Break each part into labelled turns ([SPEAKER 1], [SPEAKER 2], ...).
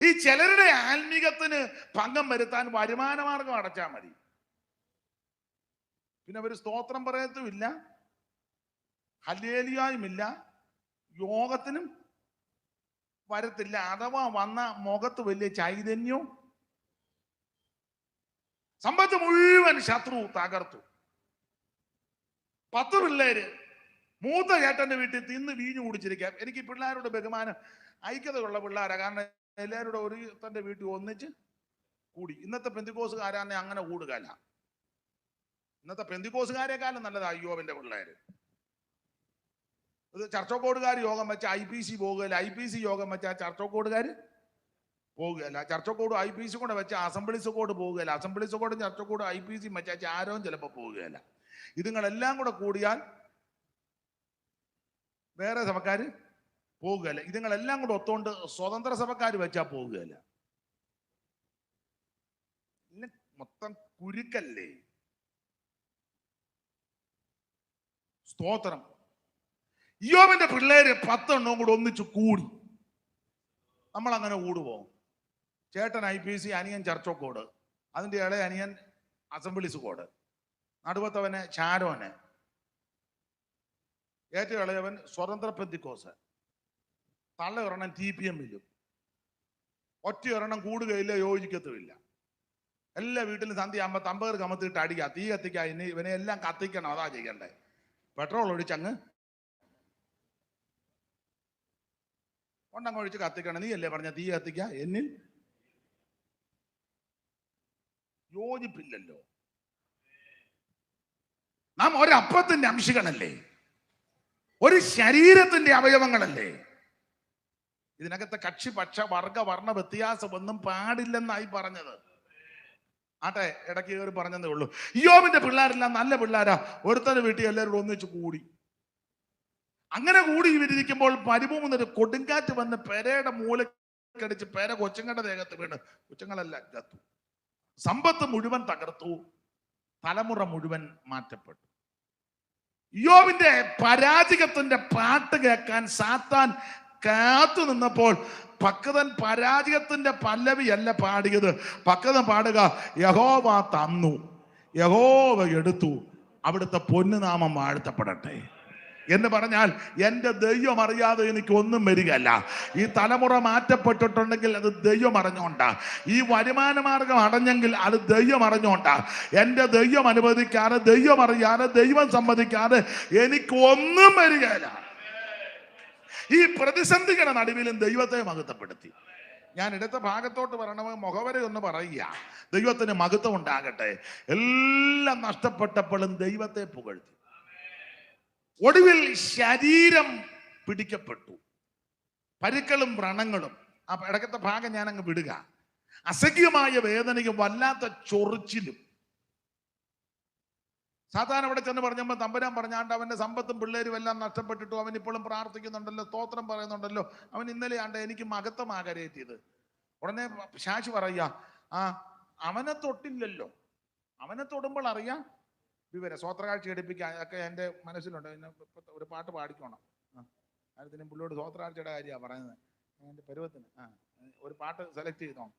[SPEAKER 1] ഈ ചിലരുടെ ആത്മീകത്തിന് ഭംഗം വരുത്താൻ വരുമാന മാർഗം അടച്ചാൽ മതി. പിന്നെ അവർ സ്തോത്രം പറയത്തുമില്ല, ഹല്ലേലൂയായുമില്ല, യോഗത്തിനും വരത്തില്ല. അഥവാ വന്ന മുഖത്ത് വലിയ ചൈതന്യവും. സമ്പത്ത് മുഴുവൻ ശത്രു തകർത്തു. 10 പിള്ളേര് മൂത്ത ചേട്ടന്റെ വീട്ടിൽ തിന്ന് വീഞ്ഞു കുടിച്ചിരിക്കാം. എനിക്ക് പിള്ളേരോട് ബഹുമാനം, ഐക്യതയുള്ള പിള്ളേരാ. കാരണം എല്ലാവരുടെ ഒരു തന്റെ വീട്ടിൽ ഒന്നിച്ച് കൂടി. ഇന്നത്തെ പെന്തിക്കോസുകാരാന്നെ അങ്ങനെ കൂടുകയല്ല. ഇന്നത്തെ പെന്തിക്കോസുകാരെക്കാളും നല്ലതാ അയ്യോബിന്റെ പിള്ളേര്. ഇത് ചർച്ചോക്കോടുകാർ യോഗം വെച്ച IPC പോകുകയില്ല, IPC യോഗം വെച്ചാൽ ചർച്ചോക്കോടുകാർ പോകുകയല്ല, ചർച്ചോക്കോട് IPC കൂടെ വെച്ച അസംബ്ലീസ് കോഡ് പോകുകയില്ല, അസംബ്ലീസ് കോഡും ചർച്ചോക്കോട് IPC വെച്ചാൽ ആരോയും ചിലപ്പോൾ പോകുകയല്ല. ഇതുങ്ങളെല്ലാം കൂടെ കൂടിയാൽ വേറെ സഭക്കാർ പോകുകയല്ല. ഇതുങ്ങളെല്ലാം കൂടെ ഒത്തുകൊണ്ട് സ്വതന്ത്ര സഭക്കാർ വെച്ചാൽ പോകുകയല്ല. മൊത്തം കുരുക്കല്ലേ. സ്തോത്രം. ഇയ്യോബിന്റെ പിള്ളേര് 10 എണ്ണവും കൂടെ ഒന്നിച്ച് കൂടി. നമ്മൾ അങ്ങനെ കൂടുവോ? ചേട്ടൻ IPC, അനിയൻ ചർച്ചോക്കോട്, അതിന്റെ ഇളയ അനിയൻ അസംബ്ലീസ് കോഡ്, നടുവത്തവന് ഷാരോന്, ഏറ്റവും ഇളയവൻ സ്വതന്ത്ര പെന്തിക്കോസ്, തള്ള ഒരെണ്ണം TPM-ലും. ഒറ്റ ഒരെണ്ണം കൂടുകയില്ല, യോജിക്കത്തുമില്ല. എല്ലാ വീട്ടിലും സന്ധ്യ ആകുമ്പോൾ തമ്പകർ കമത്തിട്ട് അടിക്കുക, തീ കത്തിക്കുക. ഇനി ഇവനെ എല്ലാം കത്തിക്കണം, അതാ ചെയ്യണ്ടേ. പെട്രോൾ ഒഴിച്ചങ്ങ് കൊണ്ടങ്ങ് ഒഴിച്ച് കത്തിക്കണം. നീ അല്ലേ പറഞ്ഞ തീ കത്തിക്ക, എന്നിൽ യോജിപ്പില്ലല്ലോ. നാം ഒരപ്പത്തിന്റെ അംശികളല്ലേ, ഒരു ശരീരത്തിന്റെ അവയവങ്ങളല്ലേ. ഇതിനകത്തെ കക്ഷി പക്ഷ വർഗ വർണ്ണ വ്യത്യാസമൊന്നും പാടില്ലെന്നായി പറഞ്ഞത്. ആട്ടെ, ഇടയ്ക്ക് കയറി പറഞ്ഞതേ ഉള്ളൂ. ഇയ്യോബിന്റെ പിള്ളേരെല്ലാം നല്ല പിള്ളേരാ. ഒരുത്തന്റെ വീട്ടിൽ എല്ലാവരും ഒന്നിച്ച് കൂടി. അങ്ങനെ കൂടി ഇവരിയ്ക്കുമ്പോൾ പരിഭൂമിന്നൊരു കൊടുങ്കാറ്റ് വന്ന് പെരയുടെ മൂലക്കടിച്ച് പെര കൊച്ചുങ്ങളുടെ ദേഹത്ത് വീണ് കൊച്ചുങ്ങളെല്ലാം ചത്തു. സമ്പത്ത് മുഴുവൻ തകർത്തു, തലമുറ മുഴുവൻ മാറ്റപ്പെട്ടു. ഇയ്യോബിന്റെ പരാജയത്തിന്റെ പാട്ട് കേൾക്കാൻ സാത്താൻ കാത്തു നിന്നപ്പോൾ ഭക്തൻ പരാജയത്തിന്റെ പല്ലവിയല്ല പാടിയത്. ഭക്തൻ പാടുക, യഹോവ തന്നു, യഹോവ എടുത്തു, അവിടുത്തെ പൊന്നുനാമം വാഴ്ത്തപ്പെടട്ടെ എന്ന് പറഞ്ഞാൽ എൻ്റെ ദൈവം അറിയാതെ എനിക്ക് ഒന്നും വരികയല്ല. ഈ തലമുറ മാറ്റപ്പെട്ടിട്ടുണ്ടെങ്കിൽ അത് ദൈവം അറിഞ്ഞോണ്ടാ. ഈ വരുമാന മാർഗം അടഞ്ഞെങ്കിൽ അത് ദൈവം അറിഞ്ഞോണ്ടാ. എൻ്റെ ദൈവം അനുവദിക്കാതെ, ദൈവം അറിയാതെ, ദൈവം സമ്മതിക്കാതെ എനിക്ക് ഒന്നും വരികയില്ല. ഈ പ്രതിസന്ധികളുടെ നടുവിലും ദൈവത്തെ മഹത്വപ്പെടുത്തി. ഞാൻ ഇടത്തെ ഭാഗത്തോട്ട് പറയണത് മുഖവരെ ഒന്ന് പറയുക, ദൈവത്തിന് മഹത്വം ഉണ്ടാകട്ടെ. എല്ലാം നഷ്ടപ്പെട്ടപ്പോഴും ദൈവത്തെ പുകഴ്ത്തി. ഒടുവിൽ ശരീരം പിടിക്കപ്പെട്ടു, പരുക്കളും വ്രണങ്ങളും. ആ ഇടക്കത്തെ ഭാഗം ഞാൻ അങ്ങ് വിടുക. അസഖ്യമായ വേദനയും വല്ലാത്ത ചൊറിച്ചിലും. സാധാരണ അവിടെ ചെന്ന് പറഞ്ഞപ്പോൾ തമ്പുരാൻ പറഞ്ഞാണ്ട് അവന്റെ സമ്പത്തും പിള്ളേരും എല്ലാം നഷ്ടപ്പെട്ടിട്ടു. അവൻ ഇപ്പോഴും പ്രാർത്ഥിക്കുന്നുണ്ടല്ലോ, സ്തോത്രം പറയുന്നുണ്ടല്ലോ. അവൻ ഇന്നലെ ആണ്ട് എനിക്ക് മഹത്വമാകരേറ്റിയത്. ഉടനെ ശാശി പറയുക, അവനെ തൊട്ടില്ലല്ലോ, അവനെ തൊടുമ്പോൾ അറിയാം വിവരം. സ്വോത്രകാഴ്ച എടുപ്പിക്കാൻ ഒക്കെ എൻ്റെ മനസ്സിലുണ്ട്. ഒരു പാട്ട് പാടിക്കോണം. അതിന് പുള്ളിയോട് സ്വോത്രകാഴ്ചയുടെ കാര്യമാണ് പറയുന്നത്. എൻ്റെ പരുവത്തിന് ഒരു പാട്ട് സെലക്ട് ചെയ്തോണം.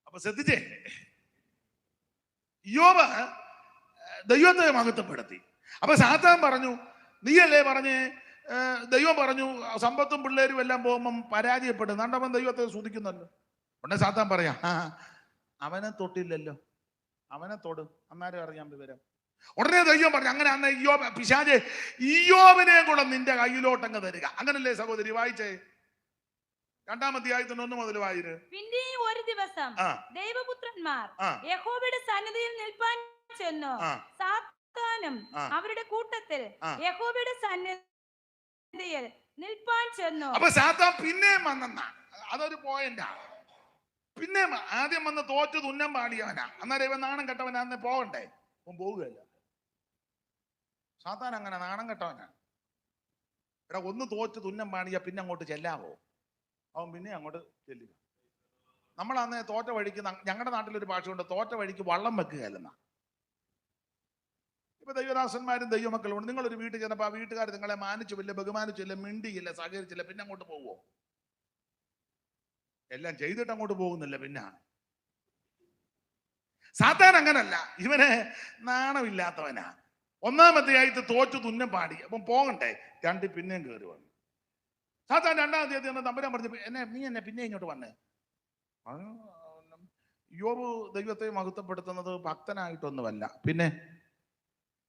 [SPEAKER 1] അപ്പൊ ശ്രദ്ധിച്ചേ, ഇയ്യോബ് ദൈവത്തെ മഹത്വപ്പെടുത്തി. അപ്പൊ സാത്താൻ പറഞ്ഞു, നീയല്ലേ പറഞ്ഞേ, ദൈവം പറഞ്ഞു സമ്പത്തും പിള്ളേരും എല്ലാം പോകുമ്പം പരാജയപ്പെടും. നണ്ടവൻ ദൈവത്തെ സ്തുതിക്കുന്നല്ലോ. ഉടനെ സാത്താൻ പറയാ, അവനെ തൊട്ടില്ലല്ലോ, അവനെ തൊടും, അന്നേരം അറിയാൻ വിവരം. ഉടനെ ദൈവം പറഞ്ഞു, അങ്ങനെ അന്ന് ഇയ്യോബ് പിശാചേ ഇയ്യോബിനെ കൂടെ നിന്റെ കയ്യിലോട്ടങ്ങ് തരിക. അങ്ങനല്ലേ സഹോദരി? വായിച്ചേ 2-ാം അധ്യായത്തിന് 1 മുതൽ വായിര്.
[SPEAKER 2] പിന്നെയും ഒരു ദിവസം ദൈവപുത്രന്മാർ യഹോവയുടെ സന്നിധിയിൽ നിൽപ്പാൻ ചെന്നു. സാത്താനും അവരുടെ കൂട്ടത്തിൽ യഹോവയുടെ സന്നിധിയിൽ നിൽപ്പാൻ ചെന്നു.
[SPEAKER 1] അപ്പൊ സാത്താൻ പിന്നെയും വന്നെന്നാ, അതൊരു പോയിന്റാ. പിന്നെ ആദ്യം വന്ന് തോറ്റു തുന്നം പാടിയവനാ. അന്നേരം ഇവൻ നാണം കെട്ടവനാ, അന്ന് പോകണ്ടേ? അവൻ പോവുകയല്ല. സാത്താൻ അങ്ങനെ നാണം കെട്ടവനാ. എടാ, ഒന്ന് തോറ്റ് തുന്നം പാടിയാ പിന്നെ അങ്ങോട്ട് ചെല്ലാവോ? അവൻ പിന്നെ അങ്ങോട്ട് ചെല്ലുക. നമ്മളന്ന് തോറ്റ വഴിക്ക്, ഞങ്ങളുടെ നാട്ടിലൊരു ഭാഷയുണ്ട്, തോറ്റ വഴിക്ക് വള്ളം വെക്കുകയല്ലെന്നാ. ഇപ്പൊ ദൈവദാസന്മാരും ദൈവമക്കളും ഉണ്ട്. നിങ്ങളൊരു വീട്ടിൽ ചെന്നപ്പോൾ ആ വീട്ടുകാർ നിങ്ങളെ മാനിച്ചില്ല, ബഹുമാനിച്ചില്ല, മിണ്ടിയില്ല, സഹകരിച്ചില്ല, പിന്നെ അങ്ങോട്ട് പോവോ? എല്ലാം ചെയ്തിട്ട് അങ്ങോട്ട് പോകുന്നില്ല. പിന്നെ സാത്താൻ അങ്ങനല്ല, ഇവന് നാണമില്ലാത്തവനാ. ഒന്നാമത്തെയായിട്ട് തോറ്റു തുന്നം പാടി, അപ്പം പോകണ്ടേ, രണ്ട് പിന്നെയും കയറി വന്നു. സാത്താൻ രണ്ടാമത്തെ തമ്പുരാൻ പറഞ്ഞു, നീ എന്നെ പിന്നെ ഇങ്ങോട്ട് വന്നേ. യോബ് ദൈവത്തെ മഹത്വപ്പെടുത്തുന്നത് ഭക്തനായിട്ടൊന്നുമല്ല, പിന്നെ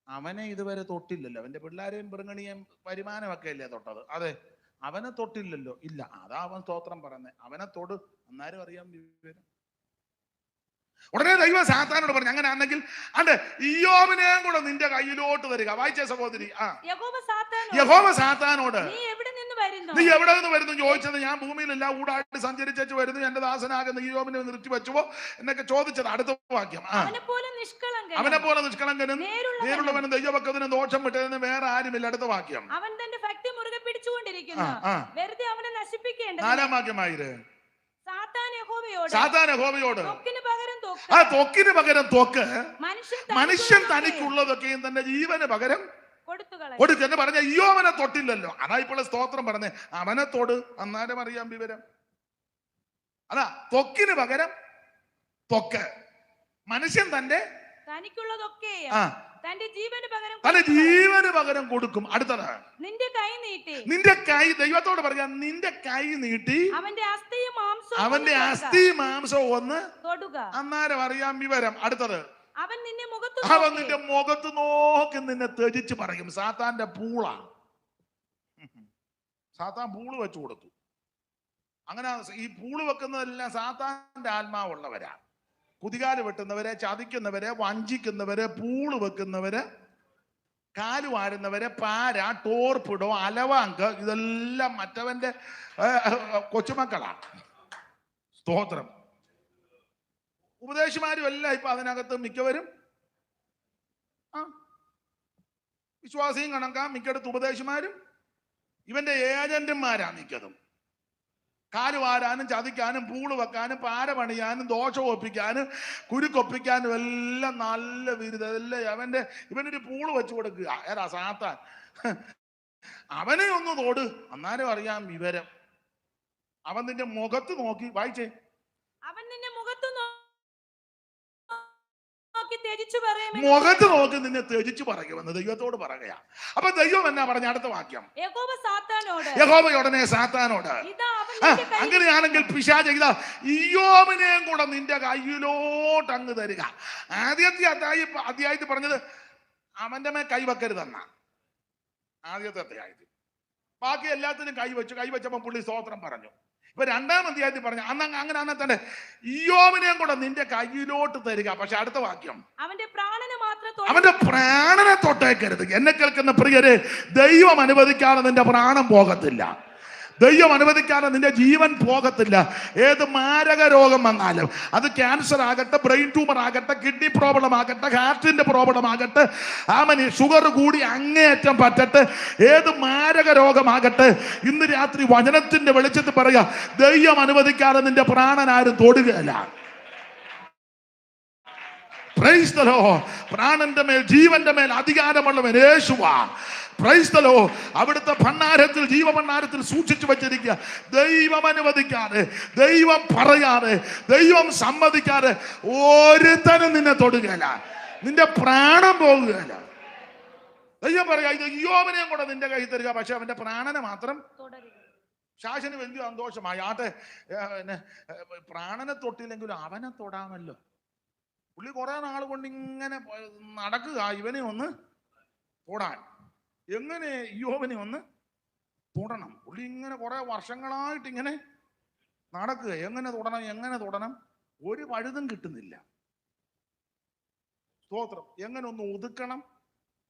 [SPEAKER 1] അവനെ ഇതുവരെ തൊട്ടില്ലല്ലോ. അവന്റെ പിള്ളേരെയും പെറുങ്ങണിയും വരുമാനമൊക്കെ അല്ലേ തൊട്ടത്? അതെ, അവനെ തൊട്ടില്ലല്ലോ. ഇല്ല, അതാ അവൻ സ്തോത്രം പറയുന്നത്. അവനെ തൊട്, അന്നേരം അറിയാൻ വിവരം. ഉടനെ ദൈവം സാത്താനോട് പറഞ്ഞു, അങ്ങനെ ആണെങ്കിൽ അതെ ഇയ്യോബിനെയും കൂടെ നിന്റെ കയ്യിലോട്ട് തരിക. വായിച്ച സഹോദരി, യഹോവ സാത്താനോട് നീ എവിടെ നിന്ന് വരുന്നു ചോദിച്ചത്, ഞാൻ ഭൂമിയിലല്ല ഊടായിട്ട് സഞ്ചരിച്ചു വരുന്നു, എന്റെ ദാസനാകുന്ന ഇയ്യോബിനെ നിർത്തി വെച്ചുവോ എന്നൊക്കെ ചോദിച്ചത്. അടുത്ത വാക്യം, അവനെ പോലെ നിഷ്കളങ്കനും നേരുള്ളവനും ദൈവഭക്തനും ദോഷം വിട്ടതിന് വേറെ ആരുമില്ല. അടുത്ത വാക്യം, അവൻ തന്റെ ഭക്തി മുറുകെ പിടിച്ചുകൊണ്ടിരിക്കുന്നു, വെറുതെ അവനെ നശിപ്പിക്കേണ്ട. നാലാം വാക്യമായിര്, സാത്താൻ യഹോവയോട് ആ ത്വക്കിന് പകരം ത്വക്ക്, മനുഷ്യൻ തനിക്കുള്ളതൊക്കെയും തന്റെ ജീവന് പകരം കൊടുത്തു എന്ന് പറഞ്ഞ ഇയ്യോബനെ തൊട്ടില്ലല്ലോ. അതാ ഇപ്പോൾ സ്തോത്രം പറഞ്ഞേ, അവനെ തൊട്, അന്നേരം അറിയാം വിവരം. അതാ ത്വക്കിന് പകരം ത്വക്ക്, മനുഷ്യൻ തന്റെ തനിക്കുള്ളതൊക്കെ തന്റെ ജീവന് പകരം കൊടുക്കും. അടുത്തത്, നിന്റെ കൈ ദൈവത്തോട് പറയാം, നിന്റെ കൈ നീട്ടി അവന്റെ അസ്ഥി മാംസവും ഒന്ന് തൊടുക, അന്നേരം അറിയാം വിവരം. അടുത്തത്, അവൻ നിന്റെ മുഖത്ത് നോക്കി നിന്നെ ത്യജിച്ച് പറയും. സാത്താന്റെ പൂള, സാത്താൻ പൂള് വെച്ചു കൊടുത്തു. അങ്ങനെ ഈ പൂള് വെക്കുന്നതെല്ലാം സാത്താന്റെ ആത്മാവുള്ളവരാ. കുതികാല് വെട്ടുന്നവരെ, ചതിക്കുന്നവരെ, വഞ്ചിക്കുന്നവരെ, പൂള് വെക്കുന്നവരെ, കാല് വാരുന്നവരെ, പാര, ടോർപ്പിടോ, അലവാങ്ക്, ഇതെല്ലാം മറ്റവന്റെ കൊച്ചുമക്കളാണ്. സ്തോത്രം. ഉപദേശിമാരും എല്ലാം ഇപ്പൊ അതിനകത്ത് മിക്കവരും വിശ്വാസിയും കണക്കാം. മിക്കടത്ത് ഉപദേശിമാരും ഇവന്റെ ഏജന്റുമാരാ മിക്കതും. കാല് വാരാനും ചതിക്കാനും പൂള് വെക്കാനും പാര പണിയാനും ദോഷം ഒപ്പിക്കാനും കുരുക്കൊപ്പിക്കാനും എല്ലാം നല്ല വിരുദ്ധ. എല്ലാം ഇവനൊരു പൂള് വെച്ചു കൊടുക്കുക. ഏതാ? സാത്താൻ. അവനെ ഒന്ന് തോട്, അന്നേരം അറിയാം വിവരം. അവൻ നിന്റെ മുഖത്ത് നോക്കി, വായിച്ചേ, അവൻ നിന്റെ മുഖത്ത് നോക്കി നിന്നെ ത്യജിച്ചു പറയുമെന്ന് ദൈവത്തോട് പറയുക. അപ്പൊ ദൈവം എന്നാ പറഞ്ഞ? അടുത്ത വാക്യം, യഹോവ ഉടനെ സാത്താനോട്, അങ്ങനെയാണെങ്കിൽ പിശാച് ഇതാ ഇയ്യോബിനെയും കൂടെ നിന്റെ കയ്യിലോട്ട് അങ്ങ് തരിക. ആദ്യത്തെ അധ്യായത്തിൽ പറഞ്ഞത് അവന്റെ മേൽ കൈവെക്കരുതെന്ന ആദ്യത്തെ അധ്യായത്തിൽ. ബാക്കി എല്ലാത്തിനും കൈവച്ചപ്പോ പുള്ളി സ്തോത്രം പറഞ്ഞു. ഇപ്പൊ രണ്ടാം അധ്യായത്തിൽ പറഞ്ഞു അങ്ങനെ തന്നെ ഇയ്യോബിനെയും കൂടെ നിന്റെ കയ്യിലോട്ട് തരിക. പക്ഷെ അടുത്ത വാക്യം, അവന്റെ പ്രാണനെ തൊട്ടേക്കരുത്. എന്നെ കേൾക്കുന്ന പ്രിയരെ, ദൈവം അനുവദിക്കാതെ നിന്റെ പ്രാണൻ പോകത്തില്ല. ദൈവം അനുവദിക്കാതെ നിന്റെ ജീവൻ പോകത്തില്ല. ഏത് മാരക രോഗം വന്നാലും, അത് ക്യാൻസർ ആകട്ടെ, ബ്രെയിൻ ട്യൂമർ ആകട്ടെ, കിഡ്നി പ്രോബ്ലം ആകട്ടെ, ഹാർട്ടിന്റെ പ്രോബ്ലം ആകട്ടെ, ഷുഗർ കൂടി അങ്ങേയറ്റം പറ്റട്ടെ, ഏത് മാരക രോഗമാകട്ടെ, ഇന്ന് രാത്രി വചനത്തിന്റെ വെളിച്ചത്തിൽ പറയുക, ദൈവം അനുവദിക്കാതെ നിന്റെ പ്രാണൻ ആരും തൊടുകയില്ല. Price the Lord. പ്രാണന്റെ മേൽ, ജീവന്റെ മേൽ അധികാരമുള്ളവൻ യേശുവാ. Praise the lord. അവിടുത്തെ ഭണ്ഡാരത്തിൽ, ജീവഭണ്ഡാരത്തിൽ സൂക്ഷിച്ചു വെച്ചിരിക്കുക. ദൈവം അനുവദിക്കാതെ, ദൈവം പറയാതെ, ദൈവം സമ്മതിക്കാതെ ഒരുത്തനും നിന്നെ തൊടുകയില്ല. നിന്റെ പ്രാണൻ പോകുകയില്ല. ദൈവം പറയാ, ഇത് ഇയ്യോബിനെയും കൂടെ നിന്റെ കൈ തരിക, പക്ഷെ അവന്റെ പ്രാണനെ മാത്രം. ശാശന് വലിയ സന്തോഷമായി. ആട്ടെ, പ്രാണനെ തൊട്ടില്ലെങ്കിലും അവനെ തൊടാമല്ലോ. പുള്ളി കുറെ നാൾ കൊണ്ട് ഇങ്ങനെ നടക്കുക, ഇവനെ ഒന്ന് തൊടാൻ. എങ്ങനെ ഇയ്യോബിനെ ഒന്ന് തൊടണം? പുള്ളി ഇങ്ങനെ കുറെ വർഷങ്ങളായിട്ട് ഇങ്ങനെ നടക്കുക. എങ്ങനെ തൊടണം? ഒരു പഴുതും കിട്ടുന്നില്ല. സ്തോത്രം. എങ്ങനെ ഒന്ന് ഒതുക്കണം,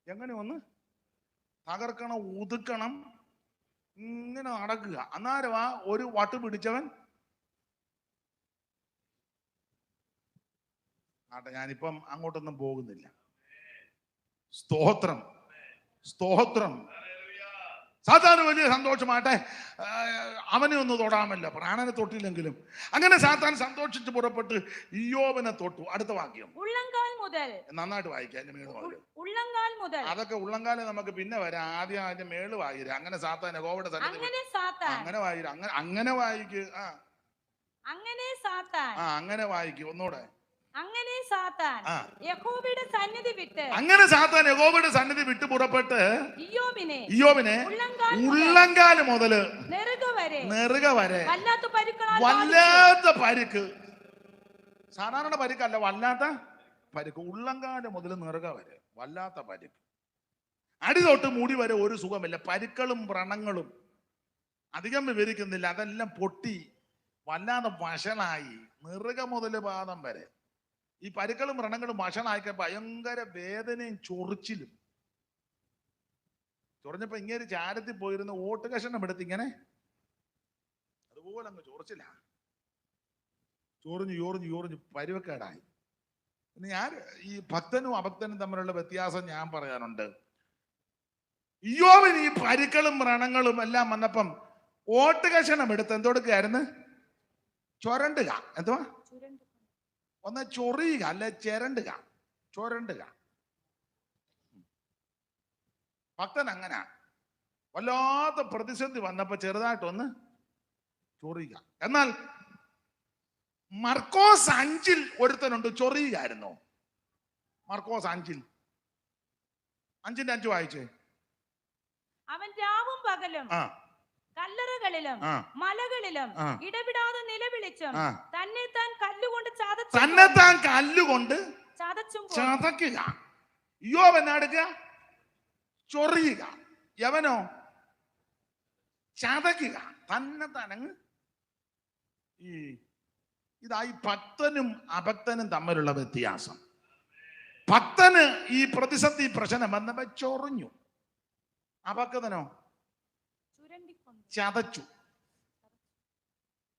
[SPEAKER 1] എങ്ങനെ ഒന്ന് തകർക്കണം, ഒതുക്കണം, ഇങ്ങനെ നടക്കുക. അന്നേരം ഒരു വട്ട് പിടിച്ചവൻ. ആട്ടെ, ഞാനിപ്പം അങ്ങോട്ടൊന്നും പോകുന്നില്ല. സ്തോത്രം. സാത്താന് വലിയ സന്തോഷമാട്ടെ, അവനെ ഒന്ന് തൊടാമല്ലോ, പ്രാണനെ തൊട്ടില്ലെങ്കിലും. അങ്ങനെ സാത്താൻ സന്തോഷിച്ച് പുറപ്പെട്ട് ഇയ്യോബിനെ തൊട്ടു. അടുത്ത വാക്യം, നന്നായിട്ട് വായിക്കാം. അതൊക്കെ ഉള്ളങ്കാലം നമുക്ക് പിന്നെ വരാം. ആദ്യം അതിന്റെ മേള് വായിര. അങ്ങനെ സാത്താൻ യഹോവയുടെ സന്നിധിയിൽ അങ്ങനെ വായിര. അങ്ങനെ വായിക്ക്.
[SPEAKER 2] അങ്ങനെ സാത്താൻ
[SPEAKER 1] അങ്ങനെ വായിക്കും ഒന്നുകൂടെ.
[SPEAKER 2] അങ്ങനെ സാത്താൻ യഹോവയുടെ സന്നിധി വിട്ട്
[SPEAKER 1] യഹോവയുടെ സന്നിധി വിട്ട് പുറപ്പെട്ട്
[SPEAKER 2] ഇയ്യോബിനെ
[SPEAKER 1] ഉള്ളങ്കാല് മുതല് നെറുക വരെ വല്ലാത്ത പരിക്ക്. സാധാരണ പരിക്കല്ല, വല്ലാത്ത പരിക്ക്. ഉള്ളങ്കാല് മുതൽ നെറുക വരെ വല്ലാത്ത പരിക്ക്. അടി തൊട്ട് മുടി വരെ ഒരു സുഖമില്ല. പരിക്കളും വ്രണങ്ങളും അധികം വിവരിക്കുന്നില്ല. അതെല്ലാം പൊട്ടി വല്ലാതെ വഷളായി. നെറുക മുതൽ പാദം വരെ ഈ പരിക്കളും വ്രണങ്ങളും വഷളായിക്കാൻ ഭയങ്കര വേദനയും ചൊറിച്ചിലും. ചൊറിഞ്ഞപ്പോ ഇങ്ങനെ ചാരത്തിൽ പോയിരുന്ന ഓട്ട് കഷണം എടുത്ത് ഇങ്ങനെ അതുപോലെ അങ്ങ് ചൊറിച്ചില്ല. ചോറിഞ്ഞു പരുവക്കേടായി. പിന്നെ ഞാൻ ഈ ഭക്തനും അഭക്തനും തമ്മിലുള്ള വ്യത്യാസം ഞാൻ പറയാനുണ്ട്. ഇയ്യോബിന് ഈ പരിക്കളും വ്രണങ്ങളും എല്ലാം വന്നപ്പം ഓട്ട് കഷണം എടുത്ത് എന്തൊടുക്കുകയായിരുന്നു? ചൊരണ്ടുക. എന്തുവാ? ഒന്ന് ചൊറിയുക, അല്ലെ ചൊരണ്ടുക. ഭക്തൻ അങ്ങനെ വല്ലാത്ത പ്രതിസന്ധി വന്നപ്പോ ചെറുതായിട്ടൊന്ന് ചൊറിയുക. എന്നാൽ മർക്കോസ് 5 ഒരുത്തനുണ്ട് ചൊറിയുകയായിരുന്നു. മർക്കോസ് 5:5 വായിച്ചേ.
[SPEAKER 2] അവൻ രാവും പകലും കല്ലറകളിലും മലകളിലും ഇടവിടാതെ നിലവിളിച്ചും തന്നെത്താൻ കല്ലുകൊണ്ട് ചതയ്ക്കുക. ഇയ്യോബ് എന്നാടുക? ചൊറിയുക. യവനോ ചതയ്ക്കുക. തന്നെത്താനങ്ങ്. ഇതായി ഭക്തനും അഭക്തനും തമ്മിലുള്ള വ്യത്യാസം. ഭക്തന് ഈ പ്രതിസന്ധി പ്രശ്നം വന്നപ്പോ ചൊറിഞ്ഞു. അഭക്തനോ ചതച്ചു.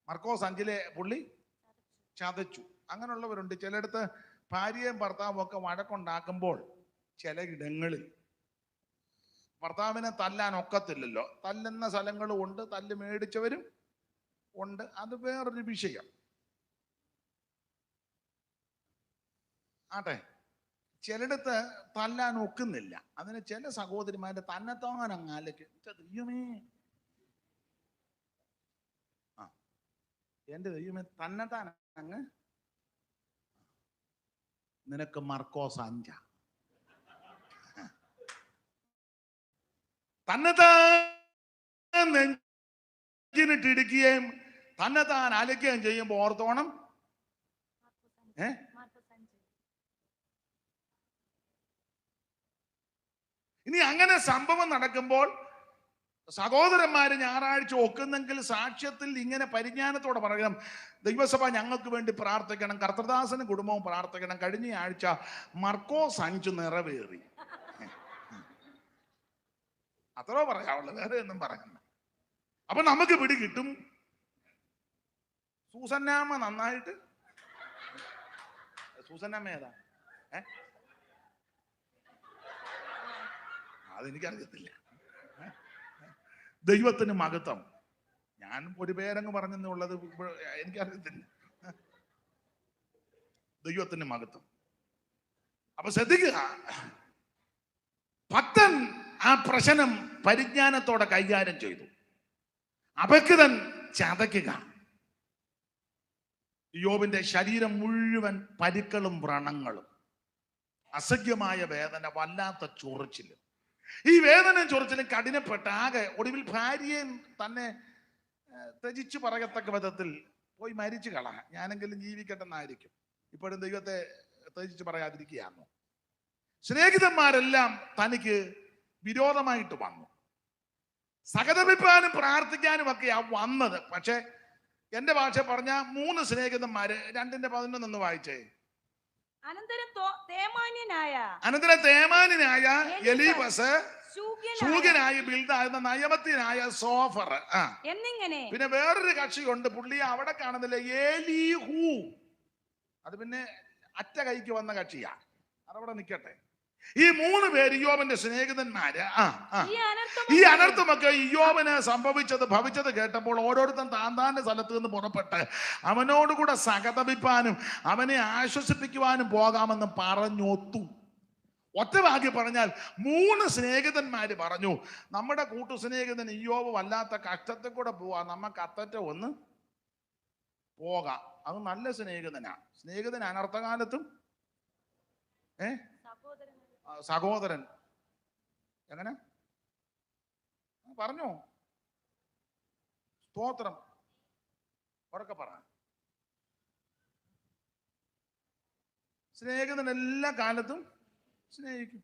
[SPEAKER 2] മർക്കോസ് 5 പുള്ളി ചതച്ചു. അങ്ങനെയുള്ളവരുണ്ട്. ചിലയിടത്ത് ഭാര്യയും ഭർത്താവും ഒക്കെ വഴക്കുണ്ടാക്കുമ്പോൾ ചിലയിടങ്ങളിൽ ഭർത്താവിനെ തല്ലാൻ ഒക്കത്തില്ലല്ലോ. തല്ലുന്ന സ്ഥലങ്ങളും ഉണ്ട്, തല്ല് മേടിച്ചവരും ഉണ്ട്. അത് വേറൊരു വിഷയം ആട്ടെ. ചിലയിടത്ത് തല്ലാൻ ഒക്കുന്നില്ല. അതിന് ചില സഹോദരിമാരുടെ തന്നെത്താൻ അങ്ങാലേക്ക് ദൈവമേ, എന്റെ ദൈവമേ, തന്നെത്താൻ അങ്ങ് നിനക്ക് മർക്കോസ് 5 തന്നെത്താൻ നെഞ്ചിനിട്ടിടിക്കുകയും തന്നെത്താൻ അലക്കുകയും ചെയ്യുമ്പോ ഓർത്തോണം. ഇനി അങ്ങനെ സംഭവം നടക്കുമ്പോൾ സഹോദരന്മാര് ഞായറാഴ്ച ഒക്കുന്നെങ്കിൽ സാക്ഷ്യത്തിൽ ഇങ്ങനെ പരിജ്ഞാനത്തോടെ പറയണം, ദൈവസഭ ഞങ്ങൾക്ക് വേണ്ടി പ്രാർത്ഥിക്കണം, കർത്തൃദാസനും കുടുംബവും പ്രാർത്ഥിക്കണം. കഴിഞ്ഞ ആഴ്ച മർക്കോസ് 5 നിറവേറി. അത്രോ പറയാവുള്ളൂ, വേറെ ഒന്നും പറയണ്ട. അപ്പൊ നമുക്ക് പിടി കിട്ടും. സൂസന്നാമ്മ നന്നായിട്ട്. സൂസന്നാമ്മ ഏതാ? അതെനിക്കറിയത്തില്ല. ദൈവത്തിന് മഹത്വം. ഞാൻ ഒരു പേരങ്ങ് പറഞ്ഞെന്നുള്ളത് എനിക്കറിയത്തില്ല. ദൈവത്തിന് മഹത്വം. അപ്പൊ ശ്രദ്ധിക്കുക, ഭക്തൻ ആ പ്രശ്നം പരിജ്ഞാനത്തോടെ കൈകാര്യം ചെയ്തു. അഭക്തൻ ചതയ്ക്കുക. ഇയ്യോബിന്റെ ശരീരം മുഴുവൻ പരിക്കളും വ്രണങ്ങളും, അസഖ്യമായ വേദന, വല്ലാത്ത ചൊറിച്ചില്. ഈ വേദന ചൊറിച്ചിലും കഠിനപ്പെട്ട ആകെ ഒടുവിൽ ഭാര്യയെ തന്നെ ത്യജിച്ചു പറയത്തക്ക വിധത്തിൽ പോയി മരിച്ചു കള, ഞാനെങ്കിലും ജീവിക്കട്ടെന്നായിരിക്കും. ഇപ്പോഴും ദൈവത്തെ ത്യജിച്ചു പറയാതിരിക്കുകയാണോ? സ്നേഹിതന്മാരെല്ലാം തനിക്ക് വിരോധമായിട്ട് വന്നു. സഹതപിപ്പാനും പ്രാർത്ഥിക്കാനും ഒക്കെയാ വന്നത്. പക്ഷെ എന്റെ ഭാഷ പറഞ്ഞ 3 സ്നേഹിതന്മാര് 2:11 വായിച്ചേ. അനന്തരം തേമാന്യനായ
[SPEAKER 1] എലീഫസ്, ശൂഗ്യനായ ബിൽദാദ്, നയവത്യനായ സോഫർ
[SPEAKER 2] എന്നിങ്ങനെ
[SPEAKER 1] പിന്നെ വേറൊരു കക്ഷിയുണ്ട്. പുള്ളിയെ അവിടെ കാണുന്നില്ല, ഏലീഹു. അത് പിന്നെ അറ്റ കൈക്ക് വന്ന കക്ഷിയാ. അതവിടെ നിൽക്കട്ടെ. ഈ 3 പേര് ഇയ്യോബിന്റെ സ്നേഹിതന്മാര്. ഈ അനർത്ഥമൊക്കെ ഇയ്യോബിന് ഭവിച്ചത് കേട്ടപ്പോൾ ഓരോരുത്തൻ താന്താന്റെ സ്ഥലത്ത് നിന്ന് പുറപ്പെട്ട് അവനോടുകൂടെ സഹതപിപ്പാനും അവനെ ആശ്വസിപ്പിക്കുവാനും പോകാമെന്ന് പറഞ്ഞൊത്തു. ഒറ്റവാക്കി പറഞ്ഞാൽ 3 സ്നേഹിതന്മാര് പറഞ്ഞു, നമ്മുടെ കൂട്ടു സ്നേഹിതൻ ഇയ്യോബ് വല്ലാത്ത കഷ്ടത്തിൽ കൂടെ പോവാ, നമുക്ക് അത്തറ്റ ഒന്ന് പോകാം. അത് നല്ല സ്നേഹിതനാ. സ്നേഹിതൻ അനർത്ഥകാലത്തും സഹോദരൻ. എങ്ങനെ പറഞ്ഞോ? സ്തോത്രം. ഉറക്കെ പറ. സ്നേഹിതൻ എല്ലാ കാലത്തും സ്നേഹിക്കും.